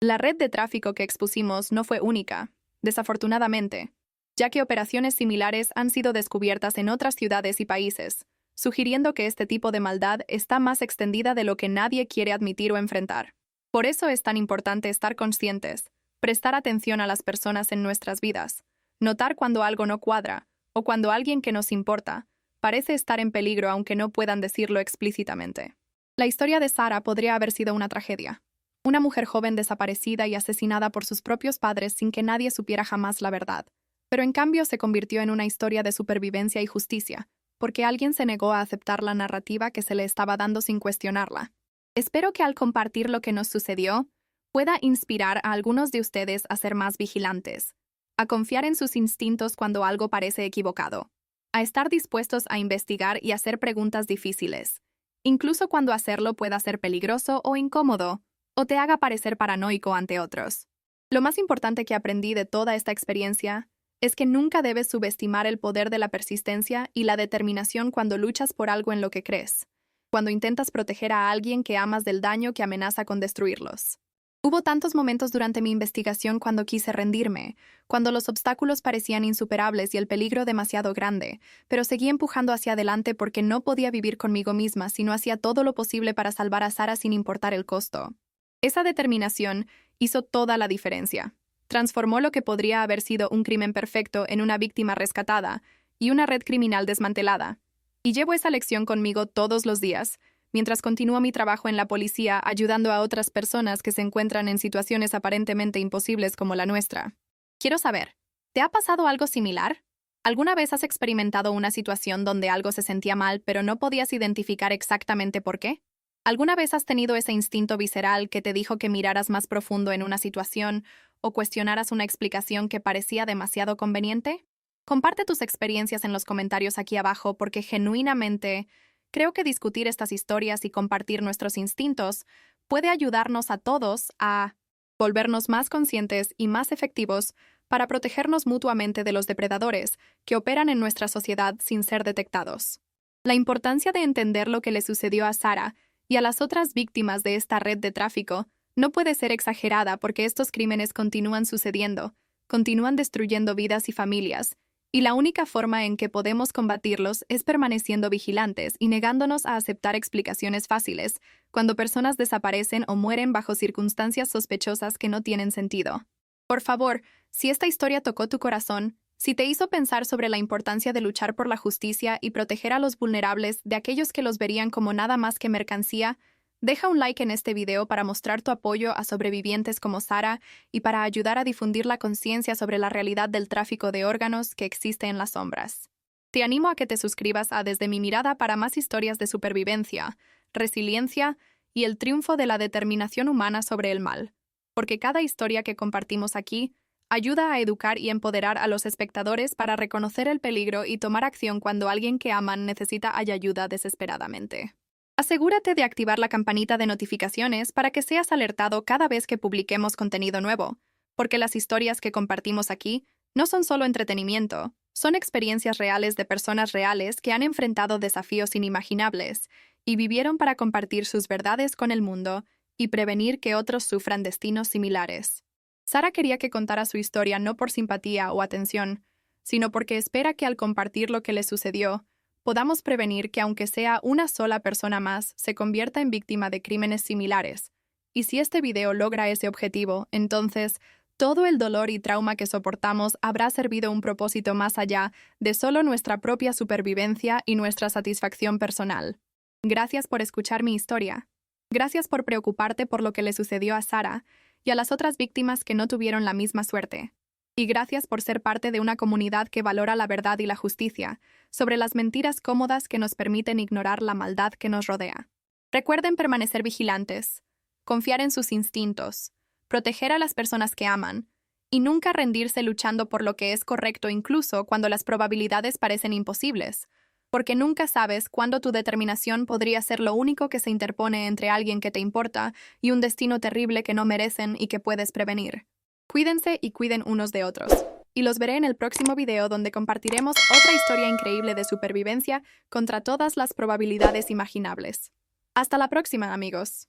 S1: La red de tráfico que expusimos no fue única, desafortunadamente, ya que operaciones similares han sido descubiertas en otras ciudades y países, sugiriendo que este tipo de maldad está más extendida de lo que nadie quiere admitir o enfrentar. Por eso es tan importante estar conscientes, prestar atención a las personas en nuestras vidas, notar cuando algo no cuadra o cuando alguien que nos importa parece estar en peligro aunque no puedan decirlo explícitamente. La historia de Sarah podría haber sido una tragedia. Una mujer joven desaparecida y asesinada por sus propios padres sin que nadie supiera jamás la verdad. Pero en cambio se convirtió en una historia de supervivencia y justicia, porque alguien se negó a aceptar la narrativa que se le estaba dando sin cuestionarla. Espero que al compartir lo que nos sucedió, pueda inspirar a algunos de ustedes a ser más vigilantes, a confiar en sus instintos cuando algo parece equivocado, a estar dispuestos a investigar y hacer preguntas difíciles, incluso cuando hacerlo pueda ser peligroso o incómodo, o te haga parecer paranoico ante otros. Lo más importante que aprendí de toda esta experiencia es que nunca debes subestimar el poder de la persistencia y la determinación cuando luchas por algo en lo que crees, cuando intentas proteger a alguien que amas del daño que amenaza con destruirlos. Hubo tantos momentos durante mi investigación cuando quise rendirme, cuando los obstáculos parecían insuperables y el peligro demasiado grande, pero seguí empujando hacia adelante porque no podía vivir conmigo misma si no hacía todo lo posible para salvar a Sarah sin importar el costo. Esa determinación hizo toda la diferencia. Transformó lo que podría haber sido un crimen perfecto en una víctima rescatada y una red criminal desmantelada. Y llevo esa lección conmigo todos los días, mientras continúo mi trabajo en la policía ayudando a otras personas que se encuentran en situaciones aparentemente imposibles como la nuestra. Quiero saber, ¿te ha pasado algo similar? ¿Alguna vez has experimentado una situación donde algo se sentía mal pero no podías identificar exactamente por qué? ¿Alguna vez has tenido ese instinto visceral que te dijo que miraras más profundo en una situación o cuestionaras una explicación que parecía demasiado conveniente? Comparte tus experiencias en los comentarios aquí abajo porque genuinamente creo que discutir estas historias y compartir nuestros instintos puede ayudarnos a todos a volvernos más conscientes y más efectivos para protegernos mutuamente de los depredadores que operan en nuestra sociedad sin ser detectados. La importancia de entender lo que le sucedió a Sarah y a las otras víctimas de esta red de tráfico no puede ser exagerada porque estos crímenes continúan sucediendo, continúan destruyendo vidas y familias, y la única forma en que podemos combatirlos es permaneciendo vigilantes y negándonos a aceptar explicaciones fáciles cuando personas desaparecen o mueren bajo circunstancias sospechosas que no tienen sentido. Por favor, si esta historia tocó tu corazón, si te hizo pensar sobre la importancia de luchar por la justicia y proteger a los vulnerables de aquellos que los verían como nada más que mercancía, deja un like en este video para mostrar tu apoyo a sobrevivientes como Sarah y para ayudar a difundir la conciencia sobre la realidad del tráfico de órganos que existe en las sombras. Te animo a que te suscribas a Desde mi mirada para más historias de supervivencia, resiliencia y el triunfo de la determinación humana sobre el mal, porque cada historia que compartimos aquí ayuda a educar y empoderar a los espectadores para reconocer el peligro y tomar acción cuando alguien que aman necesita ayuda desesperadamente. Asegúrate de activar la campanita de notificaciones para que seas alertado cada vez que publiquemos contenido nuevo, porque las historias que compartimos aquí no son solo entretenimiento, son experiencias reales de personas reales que han enfrentado desafíos inimaginables y vivieron para compartir sus verdades con el mundo y prevenir que otros sufran destinos similares. Sarah quería que contara su historia no por simpatía o atención, sino porque espera que al compartir lo que le sucedió, podamos prevenir que aunque sea una sola persona más se convierta en víctima de crímenes similares. Y si este video logra ese objetivo, entonces Todo el dolor y trauma que soportamos habrá servido un propósito más allá de solo nuestra propia supervivencia y nuestra satisfacción personal. Gracias por escuchar mi historia. Gracias por preocuparte por lo que le sucedió a Sara y a las otras víctimas que no tuvieron la misma suerte. Y gracias por ser parte de una comunidad que valora la verdad y la justicia, sobre las mentiras cómodas que nos permiten ignorar la maldad que nos rodea. Recuerden permanecer vigilantes, confiar en sus instintos, proteger a las personas que aman, y nunca rendirse luchando por lo que es correcto incluso cuando las probabilidades parecen imposibles, porque nunca sabes cuándo tu determinación podría ser lo único que se interpone entre alguien que te importa y un destino terrible que no merecen y que puedes prevenir. Cuídense y cuiden unos de otros. Y los veré en el próximo video donde compartiremos otra historia increíble de supervivencia contra todas las probabilidades imaginables. Hasta la próxima, amigos.